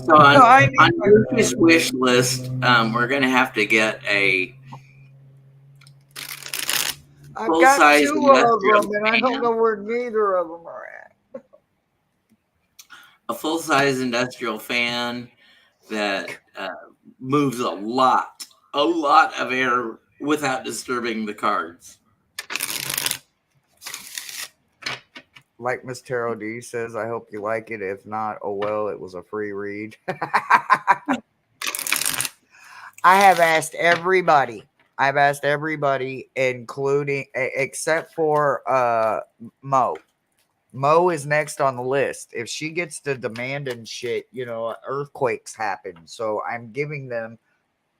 So on, I need on Hershe's wish list, we're going to have to get a I've got full-size two of industrial them, and I don't fan. know where neither of them are at. A full-size industrial fan that moves a lot of air without disturbing the cards. Like Miss Tarot D says, I hope you like it. If not, oh well, it was a free read. I have asked everybody. I've asked everybody, including except for Mo. Mo is next on the list. If she gets to demand and shit, earthquakes happen. So I'm giving them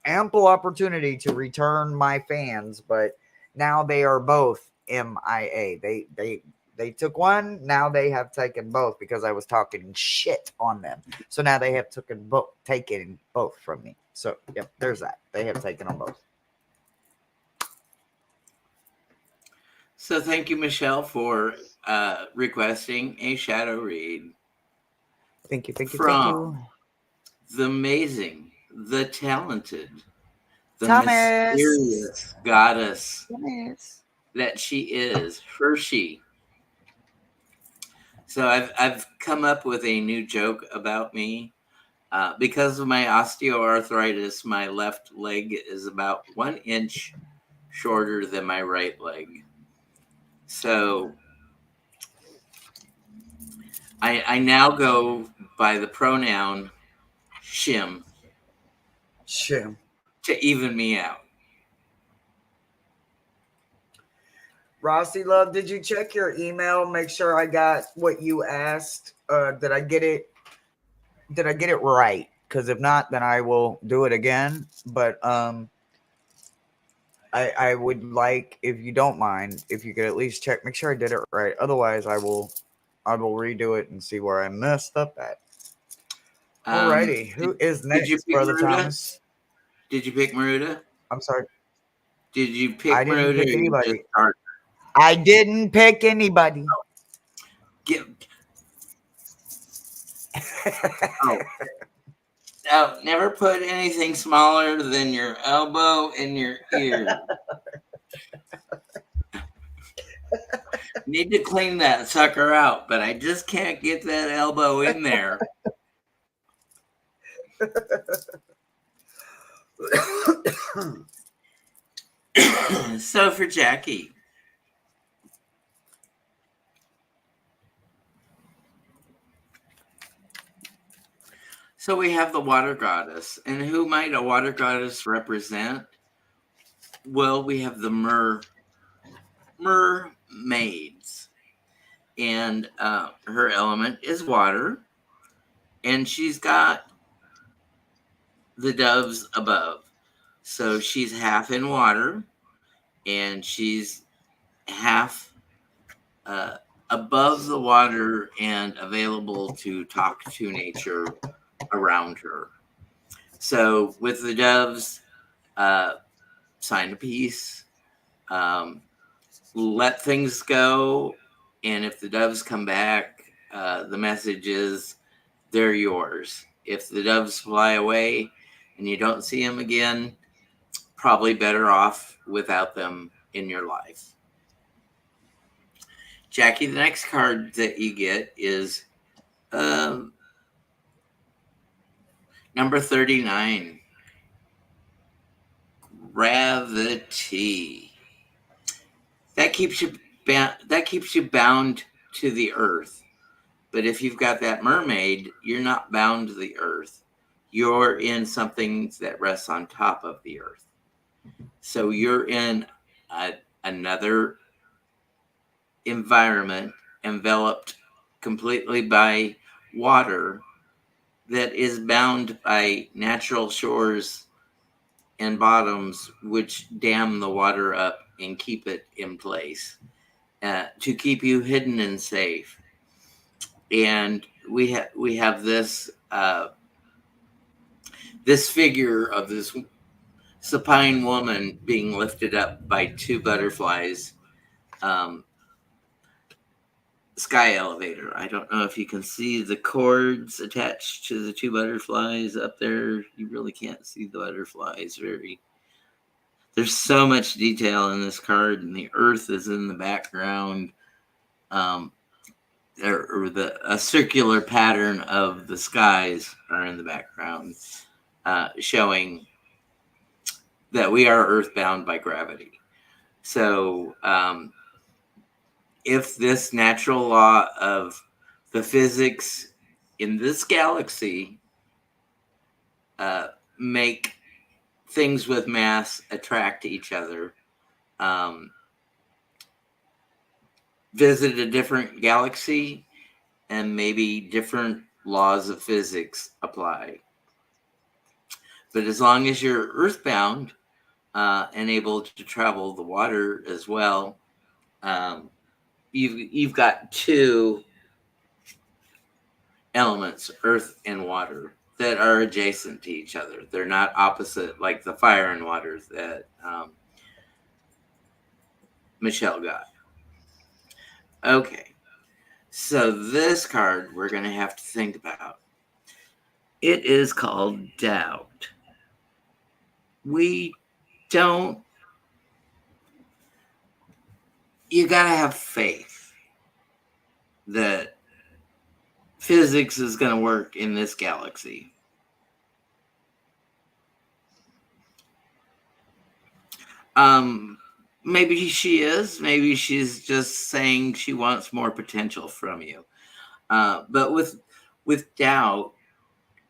ample opportunity to return my fans, but now they are both MIA. They took one, now they have taken both because I was talking shit on them. So now they have taken both from me. So yep, there's that. They have taken them both. So thank you, Michelle, for requesting a shadow read. Thank you, thank you, thank from you. the amazing, the talented, the Thomas. mysterious goddess Thomas. that she is, Hershe. So I've come up with a new joke about me. Because of my osteoarthritis, my left leg is about 1 inch shorter than my right leg. So I now go by the pronoun shim Shim. to even me out. Rossy love, did you check your email? Make sure I got what you asked. Did I get it? Did I get it right? Because if not, then I will do it again. But I would like, if you don't mind, if you could at least check, make sure I did it right. Otherwise, I will redo it and see where I messed up at. Alrighty, who is Did you next, pick Brother Maruda? Thomas? Did you pick Maruda? I'm sorry, Did you I pick didn't Maruda or pick you just anybody. start? I didn't pick anybody. Get, oh, oh, never put anything smaller than your elbow in your ear. Need to clean that sucker out, but I just can't get that elbow in there. So for Jackie, so we have the water goddess, and who might a water goddess represent? Well, we have the mermaids, and her element is water, and she's got the doves above, so she's half in water, and she's half uh, above the water and available to talk to nature around her. So with the doves, sign of peace, let things go. And if the doves come back, the message is they're yours. If the doves fly away and you don't see them again, probably better off without them in your life. Jackie, the next card that you get is um, number 39, gravity. That keeps you bound to the earth. But if you've got that mermaid, you're not bound to the earth. You're in something that rests on top of the earth. So you're in another environment enveloped completely by water that is bound by natural shores and bottoms which dam the water up and keep it in place. to keep you hidden and safe. And we have this figure of this supine woman being lifted up by two butterflies, um, sky elevator. I don't know if you can see the cords attached to the two butterflies up there. You really can't see the butterflies very. There's so much detail in this card, and the earth is in the background. Um, or the a circular pattern of the skies are in the background, showing that we are earthbound by gravity. So, if this natural law of the physics in this galaxy uh, make things with mass attract each other, um, visit a different galaxy, and maybe different laws of physics apply. But as long as you're earthbound and able to travel the water as well, um, you've got two elements, earth and water, that are adjacent to each other. They're not opposite like the fire and water that Michelle got. Okay, so this card we're going to have to think about. It is called doubt. We don't, you got to have faith that physics is going to work in this galaxy. Maybe she is. Maybe she's just saying she wants more potential from you. But with doubt,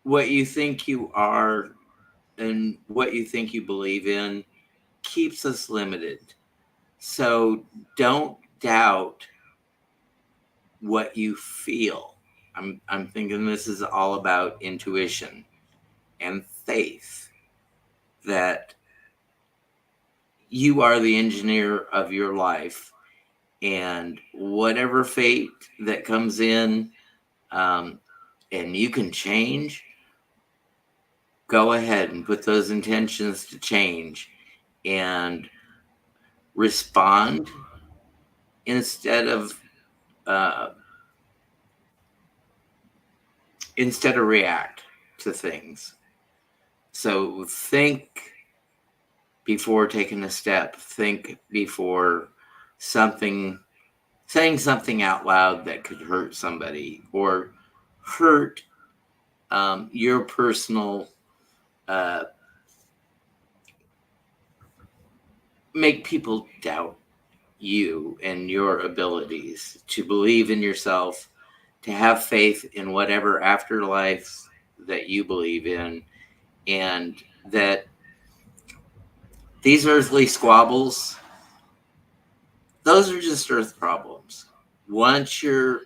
what you think you are and what you think you believe in keeps us limited. So don't doubt what you feel. I'm thinking this is all about intuition and faith that you are the engineer of your life, and whatever fate that comes in, um, and you can change, go ahead and put those intentions to change and respond instead of uh, react to things. So think before taking a step. Think before something saying something out loud that could hurt somebody or hurt your personal, uh, make people doubt you and your abilities, to believe in yourself, to have faith in whatever afterlife that you believe in, and that these earthly squabbles, those are just earth problems. Once you're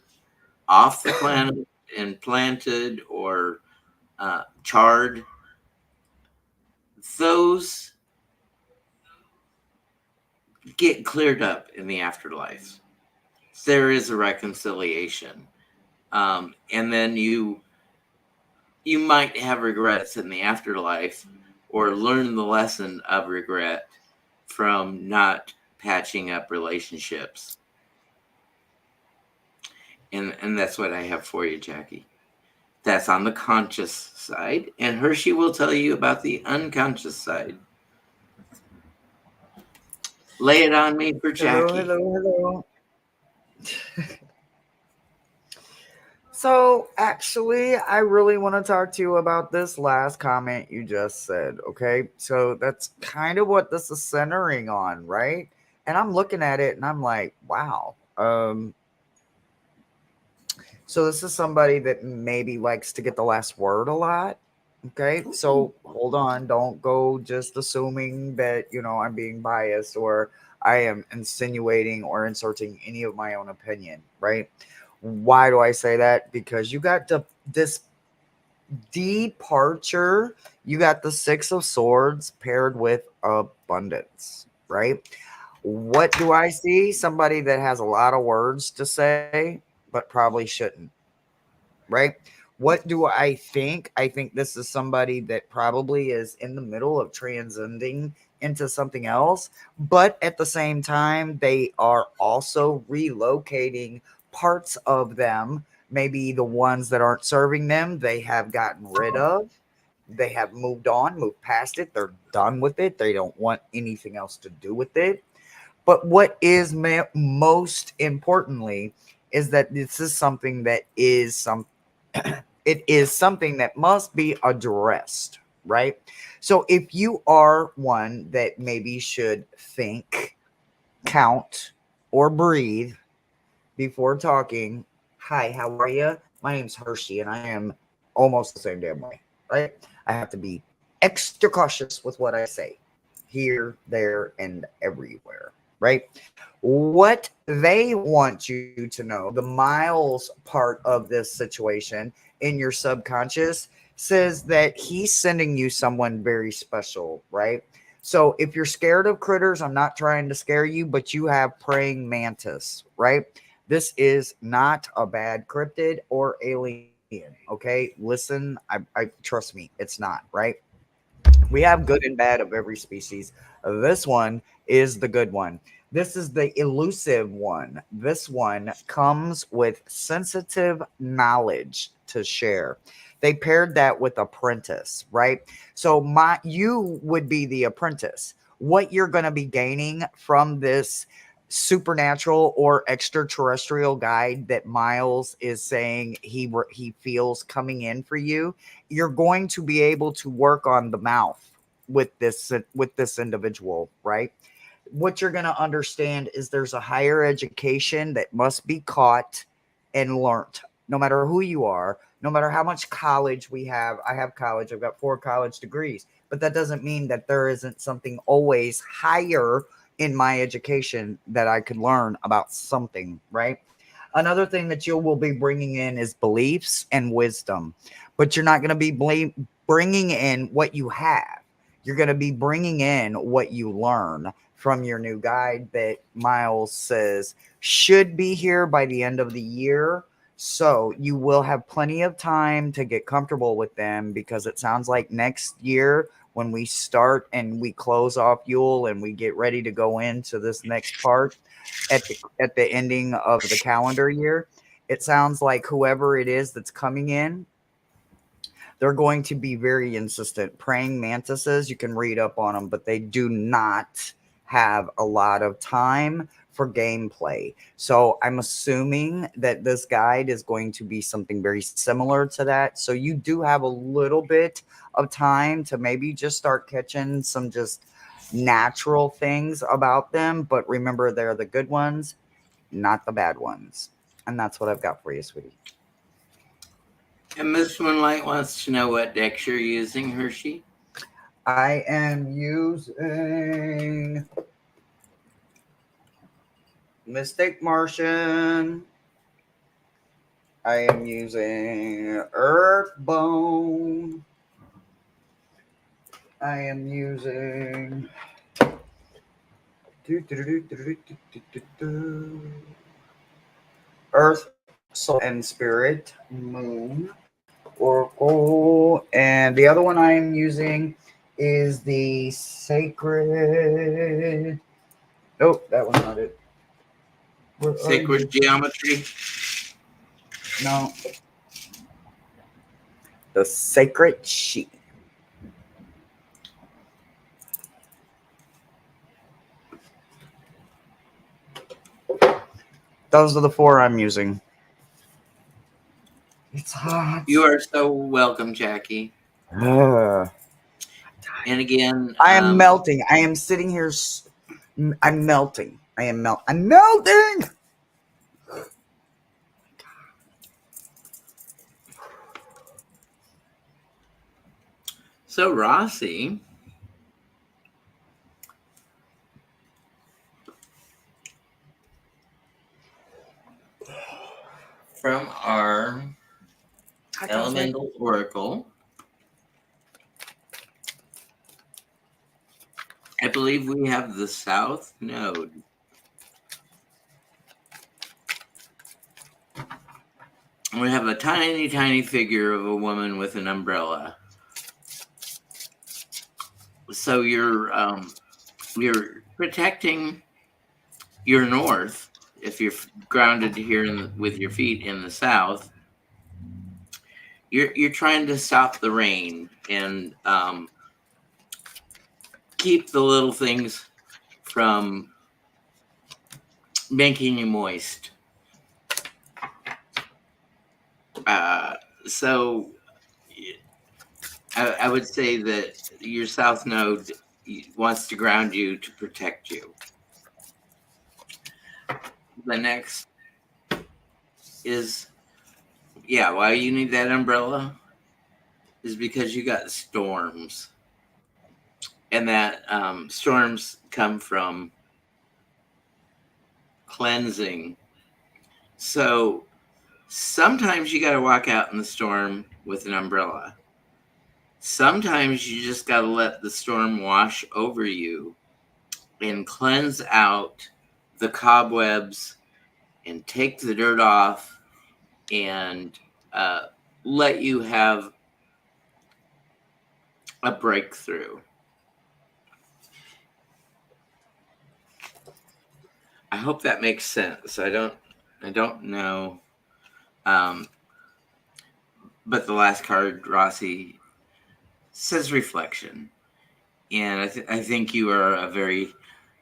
off the planet and planted or charred, those get cleared up in the afterlife. There is a reconciliation, and then you might have regrets in the afterlife, or learn the lesson of regret from not patching up relationships. And that's what I have for you, Jackie. That's on the conscious side, and Hershe will tell you about the unconscious side. Lay it on me for Jackie. Hello. So, actually, I really want to talk to you about this last comment you just said. Okay. So, that's kind of what this is centering on, right? And I'm looking at it and I'm like, wow. So, this is somebody that maybe likes to get the last word a lot. Okay. So, hold on. Don't go just assuming that, I'm being biased or I am insinuating or inserting any of my own opinion, right? Why do I say that? Because you got this departure. You got the Six of Swords paired with abundance, right? What do I see? Somebody that has a lot of words to say, but probably shouldn't, right? What do I think? I think this is somebody that probably is in the middle of transcending into something else, but at the same time, they are also relocating parts of them. Maybe the ones that aren't serving them, they have gotten rid of. They have moved on, moved past it. They're done with it. They don't want anything else to do with it. But what is most importantly is that this is something that is it is something that must be addressed, right? So if you are one that maybe should think, count, or breathe before talking, hi, how are you? My name's Hershe, and I am almost the same damn way, right? I have to be extra cautious with what I say here, there, and everywhere, right? What they want you to know, the Miles part of this situation in your subconscious says that he's sending you someone very special, right? So if you're scared of critters, I'm not trying to scare you, but you have praying mantis, right? This is not a bad cryptid or alien. Okay, listen, I trust me, it's not, right? We have good and bad of every species. This one is the good one. This is the elusive one. This one comes with sensitive knowledge to share. They paired that with apprentice, right? So my you would be the apprentice. What you're going to be gaining from this supernatural or extraterrestrial guide that Miles is saying he feels coming in for you, you're going to be able to work on the mouth with this individual, right? What you're going to understand is there's a higher education that must be caught and learned, no matter who you are, no matter how much college we have. I have college, I've got 4 college degrees, but that doesn't mean that there isn't something always higher in my education that I could learn about something, right? Another thing that you will be bringing in is beliefs and wisdom, but you're not going to be bringing in what you have. You're going to be bringing in what you learn from your new guide that Miles says should be here by the end of the year. So you will have plenty of time to get comfortable with them, because it sounds like next year, when we start and we close off Yule and we get ready to go into this next part at the ending of the calendar year, it sounds like whoever it is that's coming in, they're going to be very insistent. Praying mantises, you can read up on them, but they do not have a lot of time for gameplay. So I'm assuming that this guide is going to be something very similar to that. So you do have a little bit of time to maybe just start catching some just natural things about them. But remember, they're the good ones, not the bad ones. And that's what I've got for you, sweetie. And Miss Moonlight wants to know what decks you're using, Hershey. I am using Mystic Martian. I am using Earthbone. I am using Earth, Soul, and Spirit, Moon, Oracle, and the other one I am using is the Sacred. Nope, that one's not it. Where are Sacred you? Geometry. No, the Sacred Sheet. Those are the 4 I'm using. It's hot. You are so welcome, Jackie. Ugh. And again, I am melting. I am sitting here. I'm melting. I'm melting. so Rossy from our Elemental Oracle I believe we have the south node. We have a tiny, tiny figure of a woman with an umbrella. So you're protecting your north if you're grounded here with your feet in the south. You're trying to stop the rain and keep the little things from making you moist. Uh, so I would say that your south node wants to ground you to protect you. The next is, yeah, why you need that umbrella is because you got storms. And that storms come from cleansing. So sometimes you got to walk out in the storm with an umbrella. Sometimes you just got to let the storm wash over you and cleanse out the cobwebs and take the dirt off and uh, let you have a breakthrough. I hope that makes sense. I don't know. Um, but the last card, Rossy, says reflection. And I think you are a very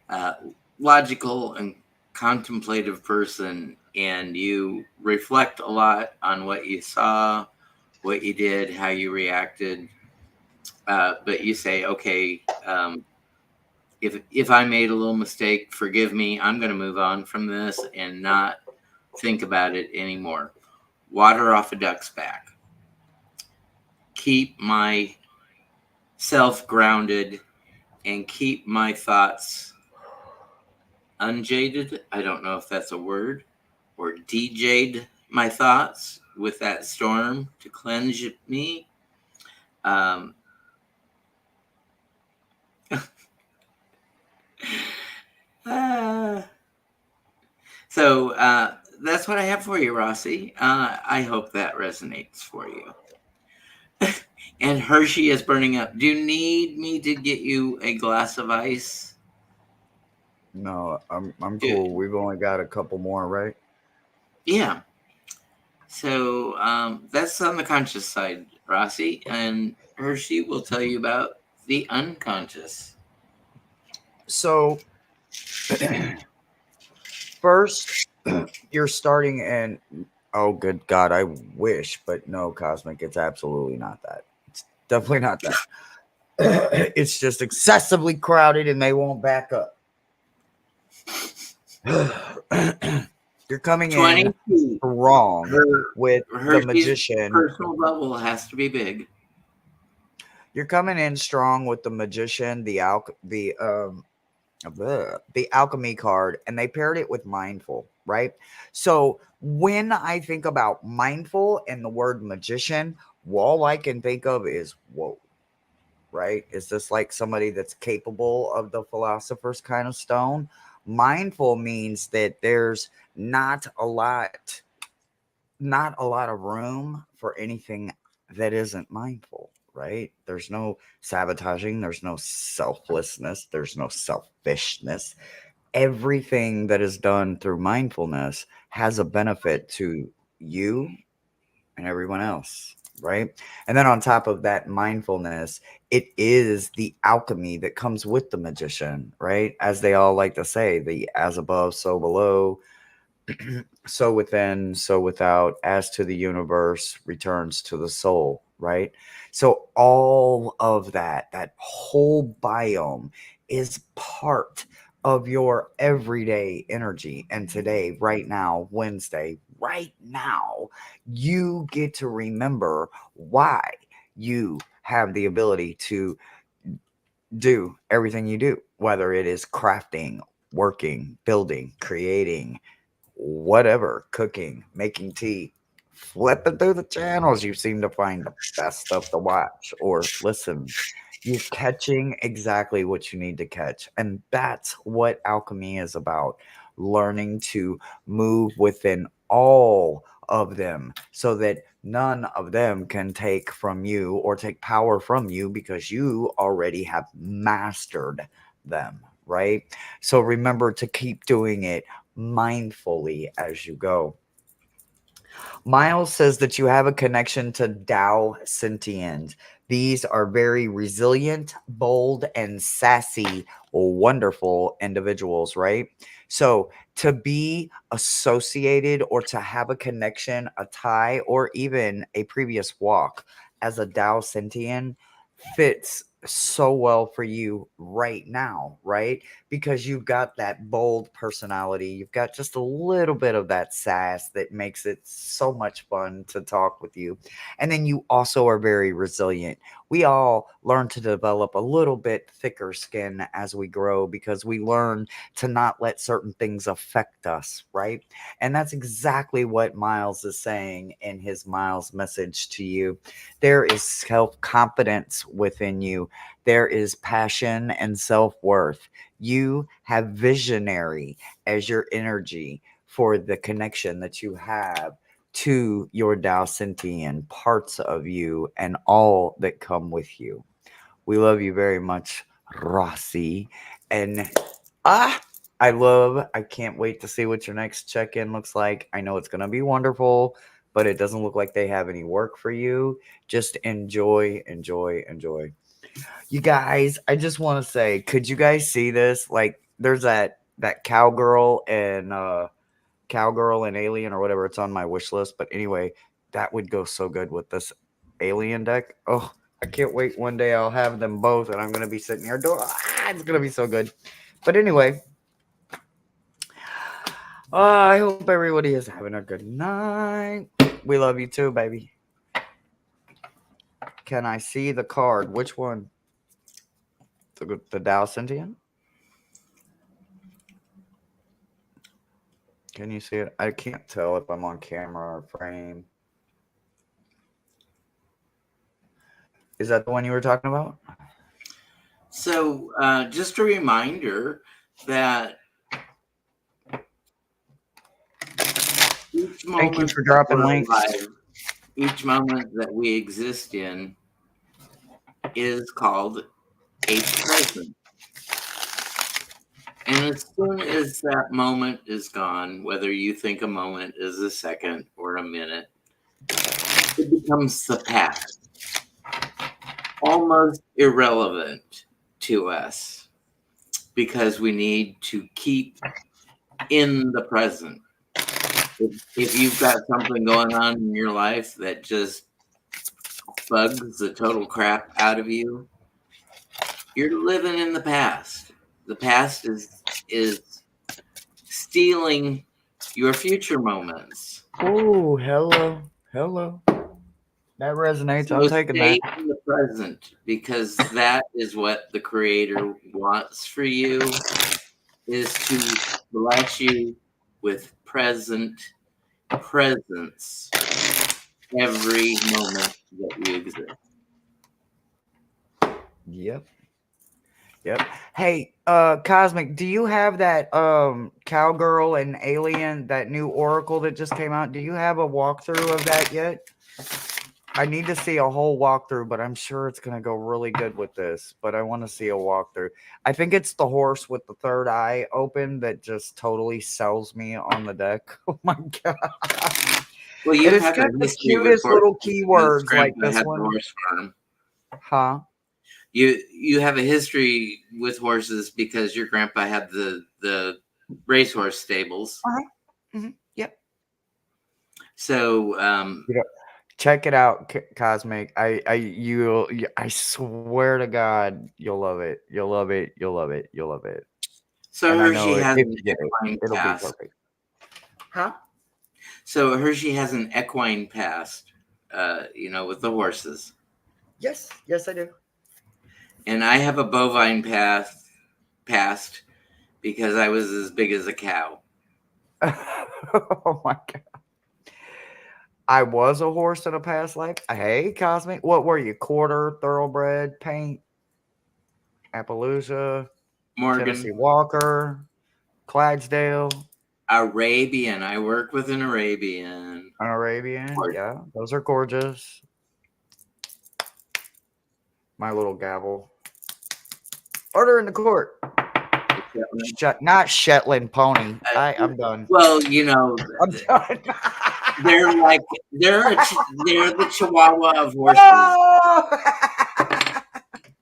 uh, logical and contemplative person, and you reflect a lot on what you saw, what you did, how you reacted. But you say, okay, if I made a little mistake, forgive me. I'm going to move on from this and not think about it anymore. Water off a duck's back. Keep myself grounded and keep my thoughts unjaded. I don't know if that's a word, or DJ'd my thoughts with that storm to cleanse me. Um, uh, so that's what I have for you, Rossy. I hope that resonates for you. And Hershey is burning up. Do you need me to get you a glass of ice? No, I'm Do, cool. We've only got a couple more, right? yeah. So that's on the conscious side, Rossy. And Hershey will tell you about the unconscious. So first, you're starting and oh, good God, I wish, but no, Cosmic, it's absolutely not that. It's definitely not that. It's just excessively crowded and they won't back up. You're coming 20 in feet. strong with the Hershey's magician. personal bubble has to be big. You're coming in strong with the magician, the alchemy card, and they paired it with mindful, right? So when I think about mindful and the word magician, all I can think of is whoa, right? Is this like somebody that's capable of the philosopher's kind of stone? Mindful means that there's not a lot of room for anything that isn't mindful, right? There's no sabotaging, there's no selflessness, there's no selfishness. Everything that is done through mindfulness has a benefit to you and everyone else, right? And then on top of that mindfulness, it is the alchemy that comes with the magician, right? As they all like to say, the as above, so below, so within, so without, as to the universe returns to the soul, right? So all of that whole biome is part of your everyday energy. And today, right now, Wednesday, right now, you get to remember why you have the ability to do everything you do, whether it is crafting, working, building, creating, whatever, cooking, making tea, flipping through the channels, you seem to find the best stuff to watch or listen. You're catching exactly what you need to catch. And that's what alchemy is about, learning to move within all of them so that none of them can take from you or take power from you because you already have mastered them, right? So remember to keep doing it mindfully as you go. Miles says that you have a connection to Tao sentients. These are very resilient, bold, and sassy, wonderful individuals, right? So to be associated or to have a connection, a tie, or even a previous walk as a Tao sentient fits so well for you right now, right? Because you've got that bold personality. You've got just a little bit of that sass that makes it so much fun to talk with you. And then you also are very resilient. We all learn to develop a little bit thicker skin as we grow because we learn to not let certain things affect us, right? And that's exactly what Miles is saying in his Miles message to you. There is self confidence within you, there is passion and self worth. You have visionary as your energy for the connection that you have to your Dalcentian parts of you and all that come with you. We love you very much, Rossy. And ah, I can't wait to see what your next check in looks like. I know it's going to be wonderful, but it doesn't look like they have any work for you. Just enjoy, enjoy, enjoy. You guys, I just want to say, could you guys see this? Like, there's that cowgirl and alien or whatever. It's on my wish list. But anyway, that would go so good with this alien deck. Oh, I can't wait. One day I'll have them both, and I'm gonna be sitting here doing. It's gonna be so good. But anyway, I hope everybody is having a good night. We love you too, baby. Can I see the card? Which one? The Dalcentian? Can you see it? I can't tell if I'm on camera or frame. Is that the one you were talking about? So, just a reminder that each Thank you moment for that dropping we're links. alive, each moment that we exist in, is called a present. And as soon as that moment is gone, whether you think a moment is a second or a minute, it becomes the past, almost irrelevant to us because we need to keep in the present. If you've got something going on in your life that just bugs the total crap out of you, you're living in the past. The past is stealing your future moments. Oh, hello. Hello. That resonates. I'm So taking that. stay in the present because that is what the creator wants for you, is to bless you with presence every moment that you exist. Yep. Yep. Hey, Cosmic, do you have that Cowgirl and Alien, that new Oracle that just came out? Do you have a walkthrough of that yet? I need to see a whole walkthrough, but I'm sure it's gonna go really good with this. But I want to see a walkthrough. I think it's the horse with the third eye open that just totally sells me on the deck. Oh my god. Well, And you it's have a got the history with cutest horses little because keywords like Grandpa this had the one. horse farm. Huh? You have a history with horses because your grandpa had the racehorse stables. Uh-huh. Yep. So Check it out, Cosmic. I swear to God, you'll love it. You'll love it. You'll love it. You'll love it. so And I know Hershey it. has If an you get it, equine it'll be past. perfect. Huh? So Hershey has an equine past, with the horses, Yes. Yes, I do. and I have a bovine past because I was as big as a cow. Oh my God. I was a horse in a past life. Hey, Cosmic. What were you? Quarter, thoroughbred, paint? Appaloosa, Morgan, Tennessee Walker, Clydesdale, Arabian. I work with an Arabian. an Arabian. Yeah, those are gorgeous. My little gavel. Order in the court. Not Shetland pony. I'm done. Well, I'm done. they're like they're the Chihuahua of horses. Oh!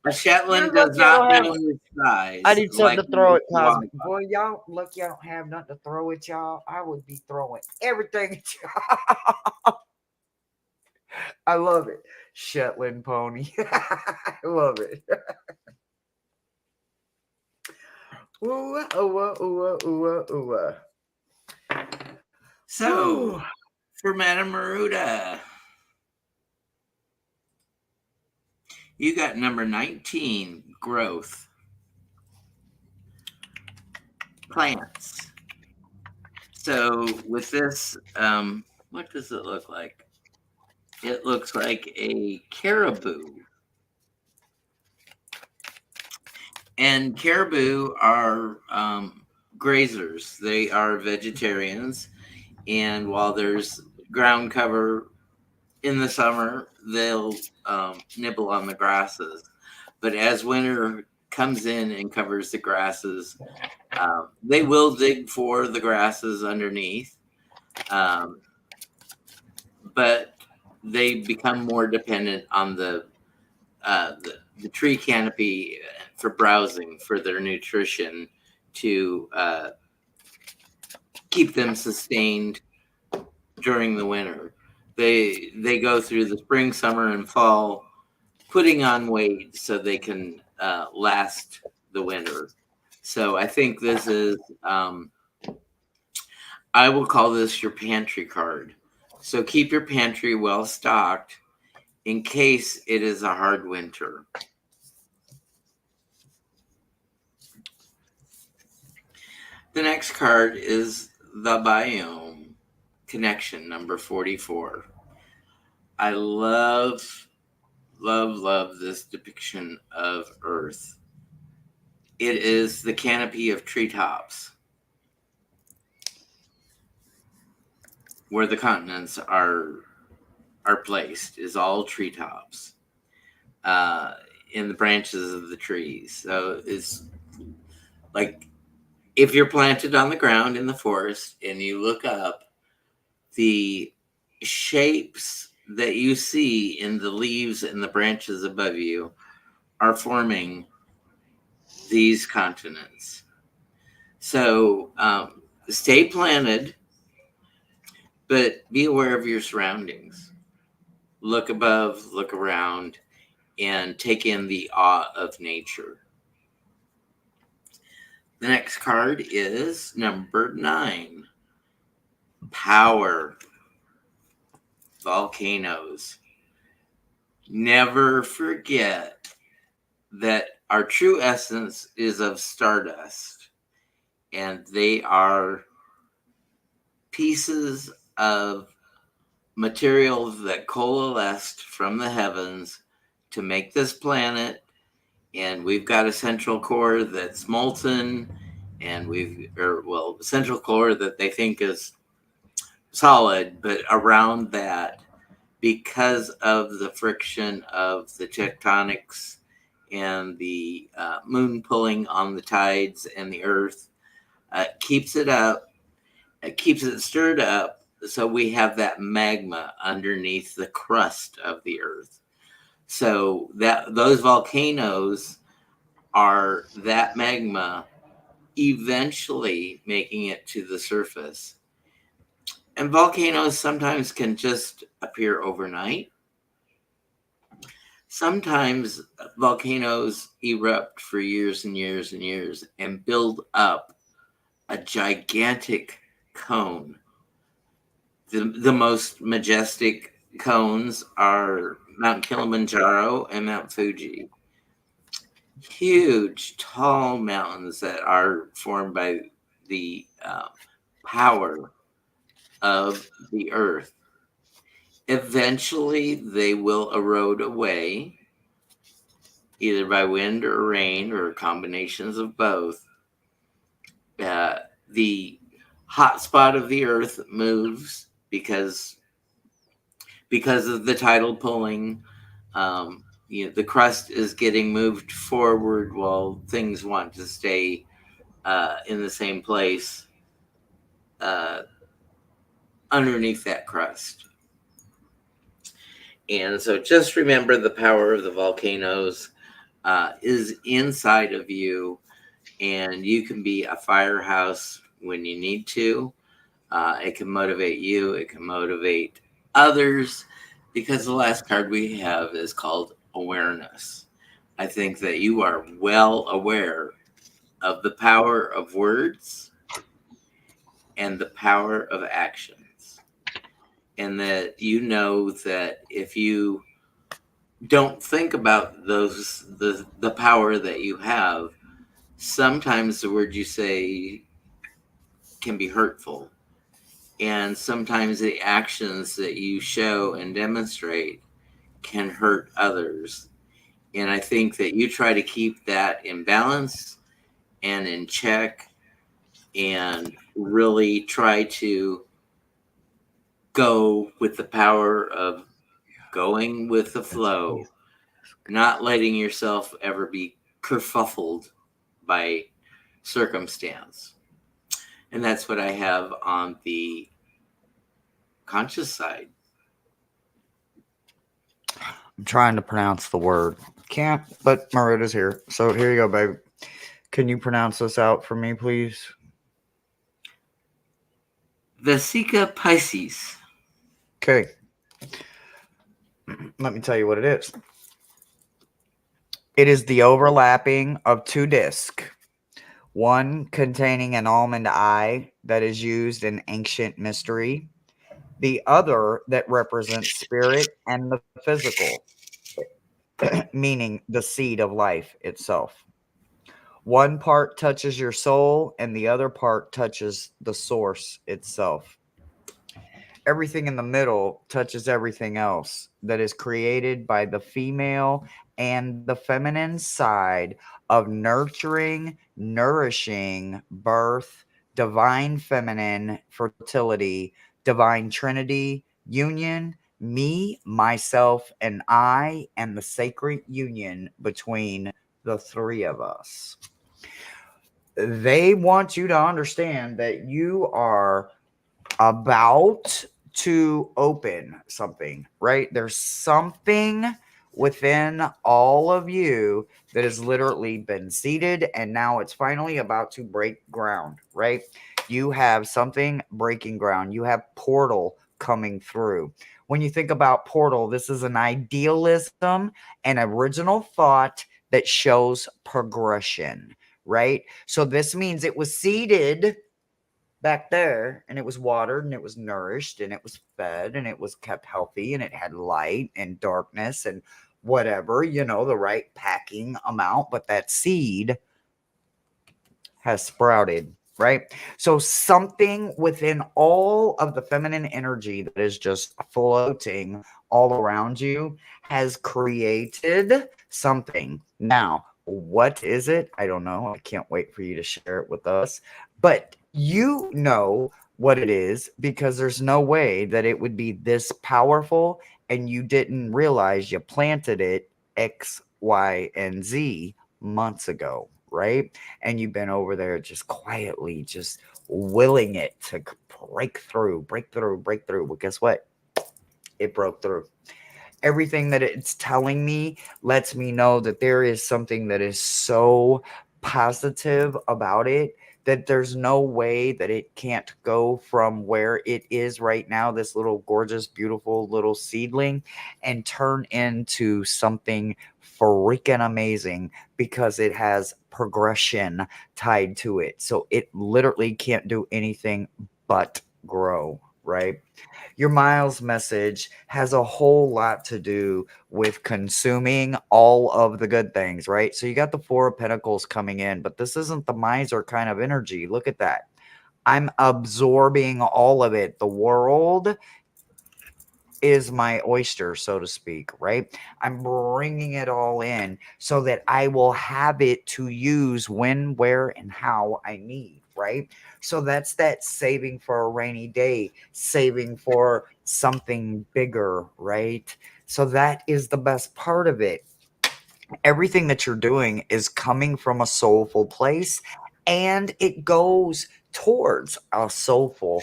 A You're Shetland does lucky I not don't have. know his I size need something like to throw the at Chihuahua. Cosmic. Boy, y'all lucky I don't have nothing to throw at y'all. I would be throwing everything at y'all. I love it. Shetland pony. I love it. Ooh, ooh, ooh, ooh, ooh. So, for Madame Maruda, you got number 19, growth. Plants. So, with this, what does it look like? It looks like a caribou. And caribou are grazers, they are vegetarians. And while there's ground cover in the summer, they'll nibble on the grasses. But as winter comes in and covers the grasses, they will dig for the grasses underneath. Um, but they become more dependent on the tree canopy for browsing for their nutrition to keep them sustained during the winter. They go through the spring, summer, and fall, putting on weight so they can last the winter. So I think this is I will call this your pantry card. So keep your pantry well stocked in case it is a hard winter. The next card is the biome connection, number 44. I love this depiction of Earth. It is the canopy of treetops where the continents are placed, is all treetops in the branches of the trees. So it's like if you're planted on the ground in the forest and you look up, the shapes that you see in the leaves and the branches above you are forming these continents. So stay planted, but be aware of your surroundings. Look above, look around, and take in the awe of nature. The next card is number 9, power, volcanoes. Never forget that our true essence is of stardust, and they are pieces of material that coalesced from the heavens to make this planet. And we've got a central core that's molten, and central core that they think is solid, but around that, because of the friction of the tectonics and the moon pulling on the tides and the earth, keeps it up, it keeps it stirred up. So we have that magma underneath the crust of the earth. So that those volcanoes are that magma eventually making it to the surface. And volcanoes sometimes can just appear overnight. Sometimes volcanoes erupt for years and years and years and build up a gigantic cone. The most majestic cones are Mount Kilimanjaro and Mount Fuji. Huge, tall mountains that are formed by the power of the earth. Eventually, they will erode away, either by wind or rain or combinations of both, uh, the hot spot of the earth moves because of the tidal pulling. The crust is getting moved forward while things want to stay in the same place uh, underneath that crust. And so just remember the power of the volcanoes is inside of you, and you can be a firehouse when you need to. It can motivate you, it can motivate others, because the last card we have is called awareness. I think that you are well aware of the power of words and the power of actions, and that you know that if you don't think about the power that you have, sometimes the words you say can be hurtful, and sometimes the actions that you show and demonstrate can hurt others. And I think that you try to keep that in balance and in check, and really try to go with the power of going with the flow, not letting yourself ever be kerfuffled by circumstance. And that's what I have on the conscious side. I'm trying to pronounce the word. Can't, but Marita's here. So here you go, baby. Can you pronounce this out for me, please? Vesica Pisces. Okay. Let me tell you what it is. It is the overlapping of two discs, one containing an almond eye that is used in ancient mystery, the other that represents spirit and the physical, meaning the seed of life itself. One part touches your soul, and the other part touches the source itself. Everything in the middle touches everything else that is created by the female and the feminine side of nurturing, nourishing, birth, divine feminine, fertility, divine trinity, union, me, myself, and I, and the sacred union between the three of us. They want you to understand that you are about to open something, right? There's something within all of you that has literally been seeded, and now it's finally about to break ground, right? You have something breaking ground. You have portal coming through. When you think about portal, this is an idealism, an original thought that shows progression, right? So this means it was seeded back there, and it was watered and it was nourished and it was fed and it was kept healthy and it had light and darkness and whatever, the right packing amount, but that seed has sprouted, right? So something within all of the feminine energy that is just floating all around you has created something. Now, what is it? I don't know. I can't wait for you to share it with us. But you know what it is, because there's no way that it would be this powerful and you didn't realize you planted it X, Y, and Z months ago, right? And you've been over there just quietly, just willing it to break through, break through, break through. Well, guess what? It broke through. Everything that it's telling me lets me know that there is something that is so positive about it that there's no way that it can't go from where it is right now, this little gorgeous, beautiful little seedling, and turn into something freaking amazing, because it has progression tied to it. So it literally can't do anything but grow, right? Your Miles message has a whole lot to do with consuming all of the good things, right? So you got the Four of Pentacles coming in, but this isn't the miser kind of energy. Look at that. I'm absorbing all of it. The world is my oyster, so to speak, right? I'm bringing it all in so that I will have it to use when, where, and how I need, right? So that's that saving for a rainy day, saving for something bigger, right? So that is the best part of it. Everything that you're doing is coming from a soulful place, and it goes towards a soulful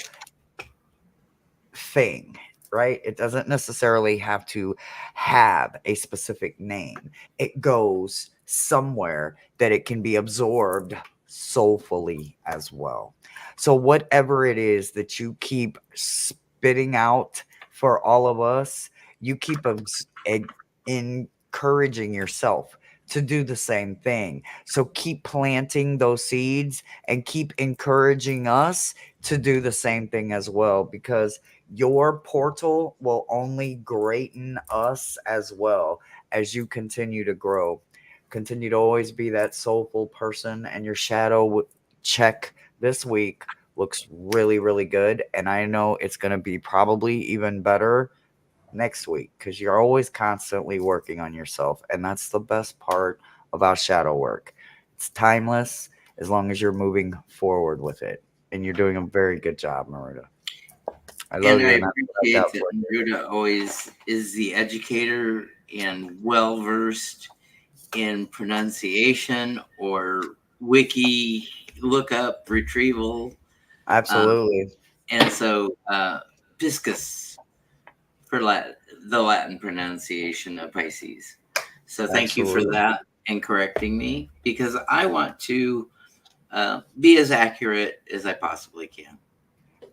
thing, right? It doesn't necessarily have to have a specific name. It goes somewhere that it can be absorbed soulfully as well. So, whatever it is that you keep spitting out for all of us, you keep encouraging yourself to do the same thing. So, keep planting those seeds and keep encouraging us to do the same thing as well, because your portal will only greaten us as well as you continue to grow. Continue to always be that soulful person, and your check this week looks really, really good. And I know it's going to be probably even better next week because you're always constantly working on yourself. And that's the best part about shadow work. It's timeless as long as you're moving forward with it. And you're doing a very good job, Maruda. I love And you, I and that's what I've appreciate got that for you. Maruda always is the educator and well versed in pronunciation or wiki lookup retrieval. Um, Absolutely. and so, Piscus for the Latin pronunciation of Pisces. So thank you for Absolutely. that and correcting me because I want to be as accurate as I possibly can.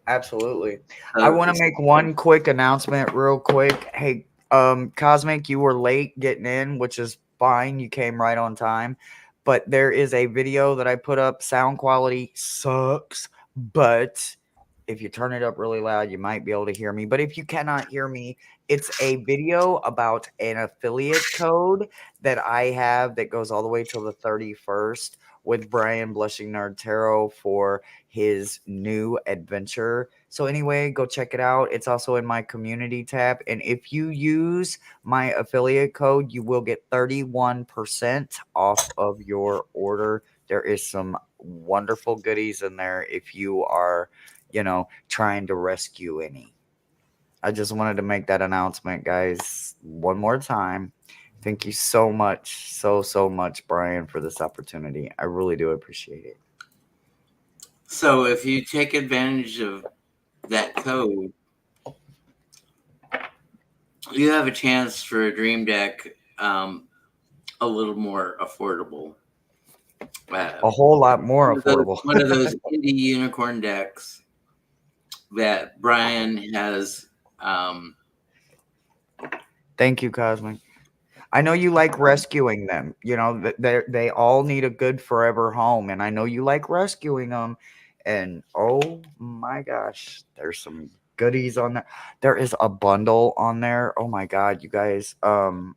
Absolutely. I So, want to make one quick announcement real quick. Hey, Cosmic, you were late getting in, which is fine. You came right on time. But there is a video that I put up. Sound quality sucks, but if you turn it up really loud, you might be able to hear me. But if you cannot hear me, it's a video about an affiliate code that I have that goes all the way till the 31st with Brian Blushing Nerd Tarot for his new adventure. So anyway, go check it out. It's also in my community tab. And if you use my affiliate code, you will get 31% off of your order. There is some wonderful goodies in there if you are, trying to rescue any. I just wanted to make that announcement, guys, one more time. Thank you so much, so much, Brian, for this opportunity. I really do appreciate it. so if you take advantage of that code, you have a chance for a dream deck a little more affordable. Uh, A whole lot more affordable. one of those indie unicorn decks that Brian has. Um, Thank you, Cosmic. I know you like rescuing them. They all need a good forever home, and I know you like rescuing them. And oh my gosh, there's some goodies on there. There is a bundle on there. Oh my god, you guys. Oh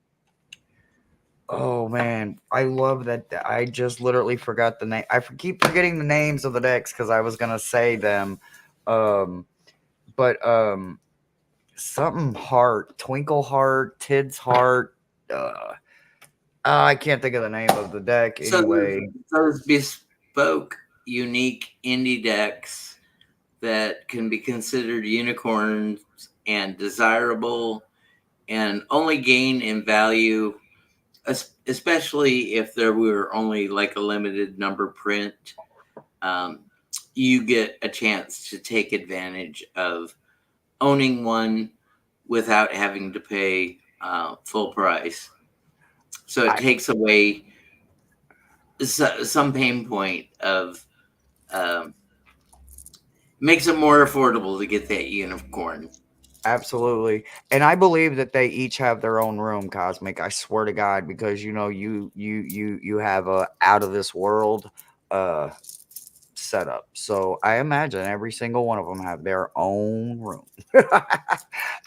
man, I love that. I just literally forgot the name. Keep forgetting the names of the decks because I was gonna say them. Um, but something heart, Twinkle Heart, Tid's Heart. Uh, I can't think of the name of the deck so there's anyway. those bespoke, unique indie decks that can be considered unicorns and desirable and only gain in value, especially if there were only like a limited number print. Um, you get a chance to take advantage of owning one without having to pay full price. So it I takes away some pain point of um, makes it more affordable to get that unicorn. Absolutely. And I believe that they each have their own room, Cosmic. I swear to God, because you have a out of this world uh setup. So I imagine every single one of them have their own room.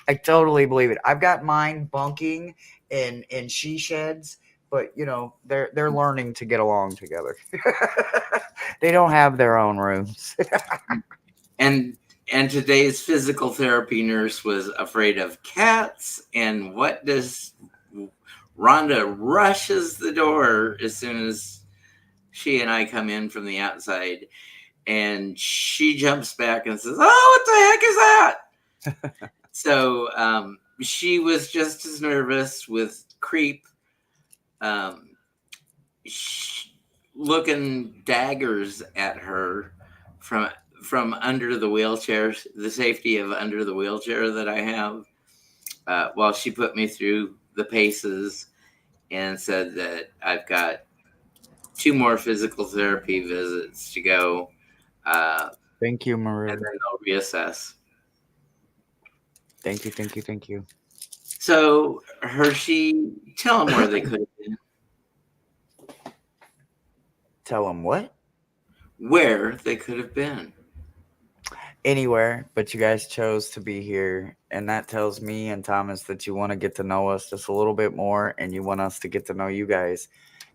I totally believe it. I've got mine bunking in she sheds, but they're learning to get along together. They don't have their own rooms. And And today's physical therapy nurse was afraid of cats. And what does Rhonda rushes the door as soon as she and I come in from the outside, and she jumps back and says, "Oh, what the heck is that?" So she was just as nervous with Creep um, sh- looking daggers at her from under the wheelchair, the safety of under the wheelchair that I have, while she put me through the paces and said that I've got 2 more physical therapy visits to go, Thank you, and Maru. then they'll reassess. Thank you, thank you, thank you. So Hershey, tell them where they could have been. Tell them what? Where they could have been. Anywhere, but you guys chose to be here. And that tells me and Thomas that you want to get to know us just a little bit more and you want us to get to know you guys.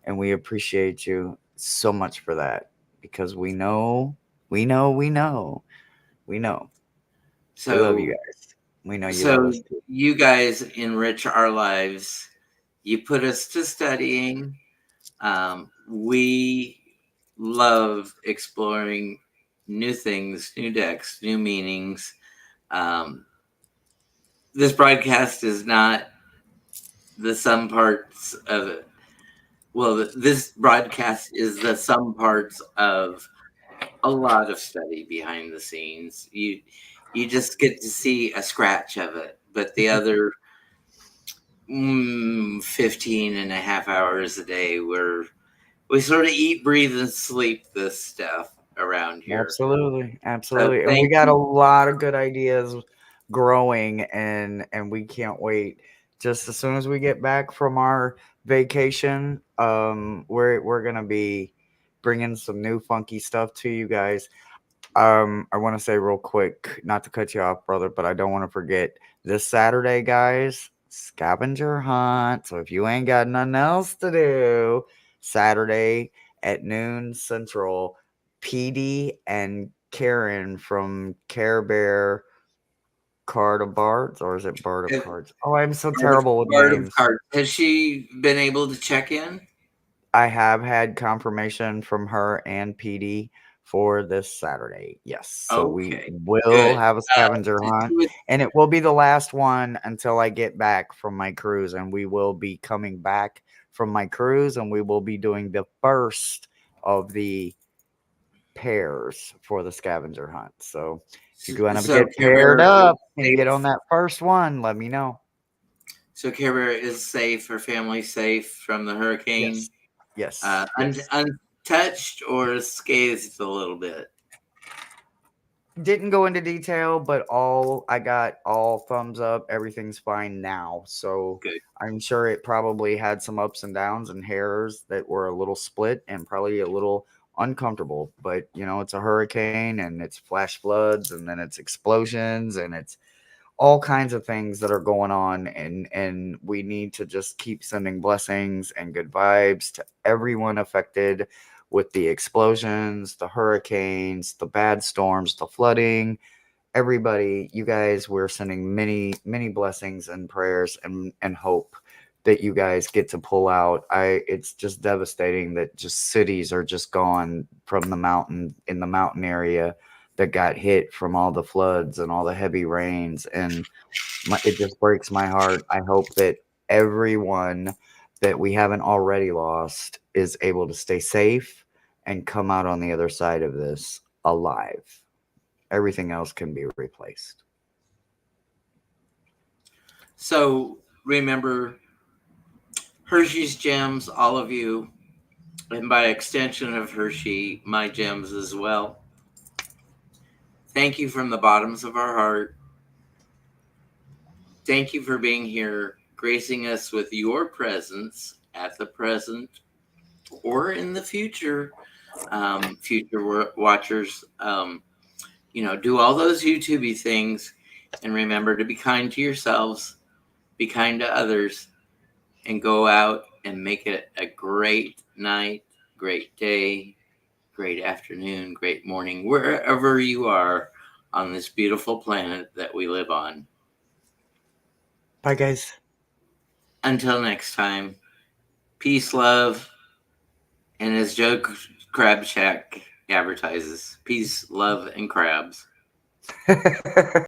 And we appreciate you so much for that because we know. We love you So guys. We know you love so us too. you guys enrich our lives. You put us to studying. We love exploring new things, new decks, new meanings. Um, this broadcast is not the sum parts of it. Well, this broadcast is the sum parts of a lot of study behind the scenes. You just get to see a scratch of it, but the other 15 and a half hours a day where we sort of eat, breathe, and sleep this stuff around here. Absolutely, So absolutely. And we thank got a you. lot of good ideas growing and we can't wait. Just as soon as we get back from our vacation, we're going to be bringing some new funky stuff to you guys. I want to say real quick, not to cut you off, brother, but I don't want to forget this Saturday, guys, scavenger hunt. So if you ain't got nothing else to do, Saturday at noon Central, PD and Karen from Care Bear Card of Bards, or is it Bard of Uh, Cards? Oh, I'm so Bard of, terrible with Bard of names. Cards. Has she been able to check in? I have had confirmation from her and PD for this Saturday. Yes. So we Okay, will good. have a scavenger So hunt she was and it will be the last one until I get back from my cruise and we will be coming back from my cruise and we will be doing the first of the pairs for the scavenger hunt. So if you want to so get Care paired Bear is up and get on safe. that first one, let me know. So Care Bear is safe. Her family safe from the hurricane. Yes. Yes. Yes. Untouched or scathed a little bit. Didn't go into detail, but all I got all thumbs up. Everything's fine now. So Good. I'm sure it probably had some ups and downs and hairs that were a little split and probably a little uncomfortable. But it's a hurricane and it's flash floods and then it's explosions and it's all kinds of things that are going on and we need to just keep sending blessings and good vibes to everyone affected with the explosions, the hurricanes, the bad storms, the flooding. Everybody, you guys, we're sending many many blessings and prayers and hope that you guys get to pull out. It's just devastating that just cities are just gone from the mountain in the mountain area that got hit from all the floods and all the heavy rains and it just breaks my heart. I hope that everyone that we haven't already lost is able to stay safe and come out on the other side of this alive. Everything else can be replaced. So remember Hershey's gems, all of you, and by extension of Hershey, my gems as well. Thank you from the bottoms of our heart. Thank you for being here, gracing us with your presence at the present or in the future, future watchers. Do all those YouTubey things, and remember to be kind to yourselves, be kind to others, and go out and make it a great night, great day, great afternoon, great morning, wherever you are on this beautiful planet that we live on. Bye, guys. Until next time, peace, love, and as Joe Crab Shack advertises, peace, love, and crabs.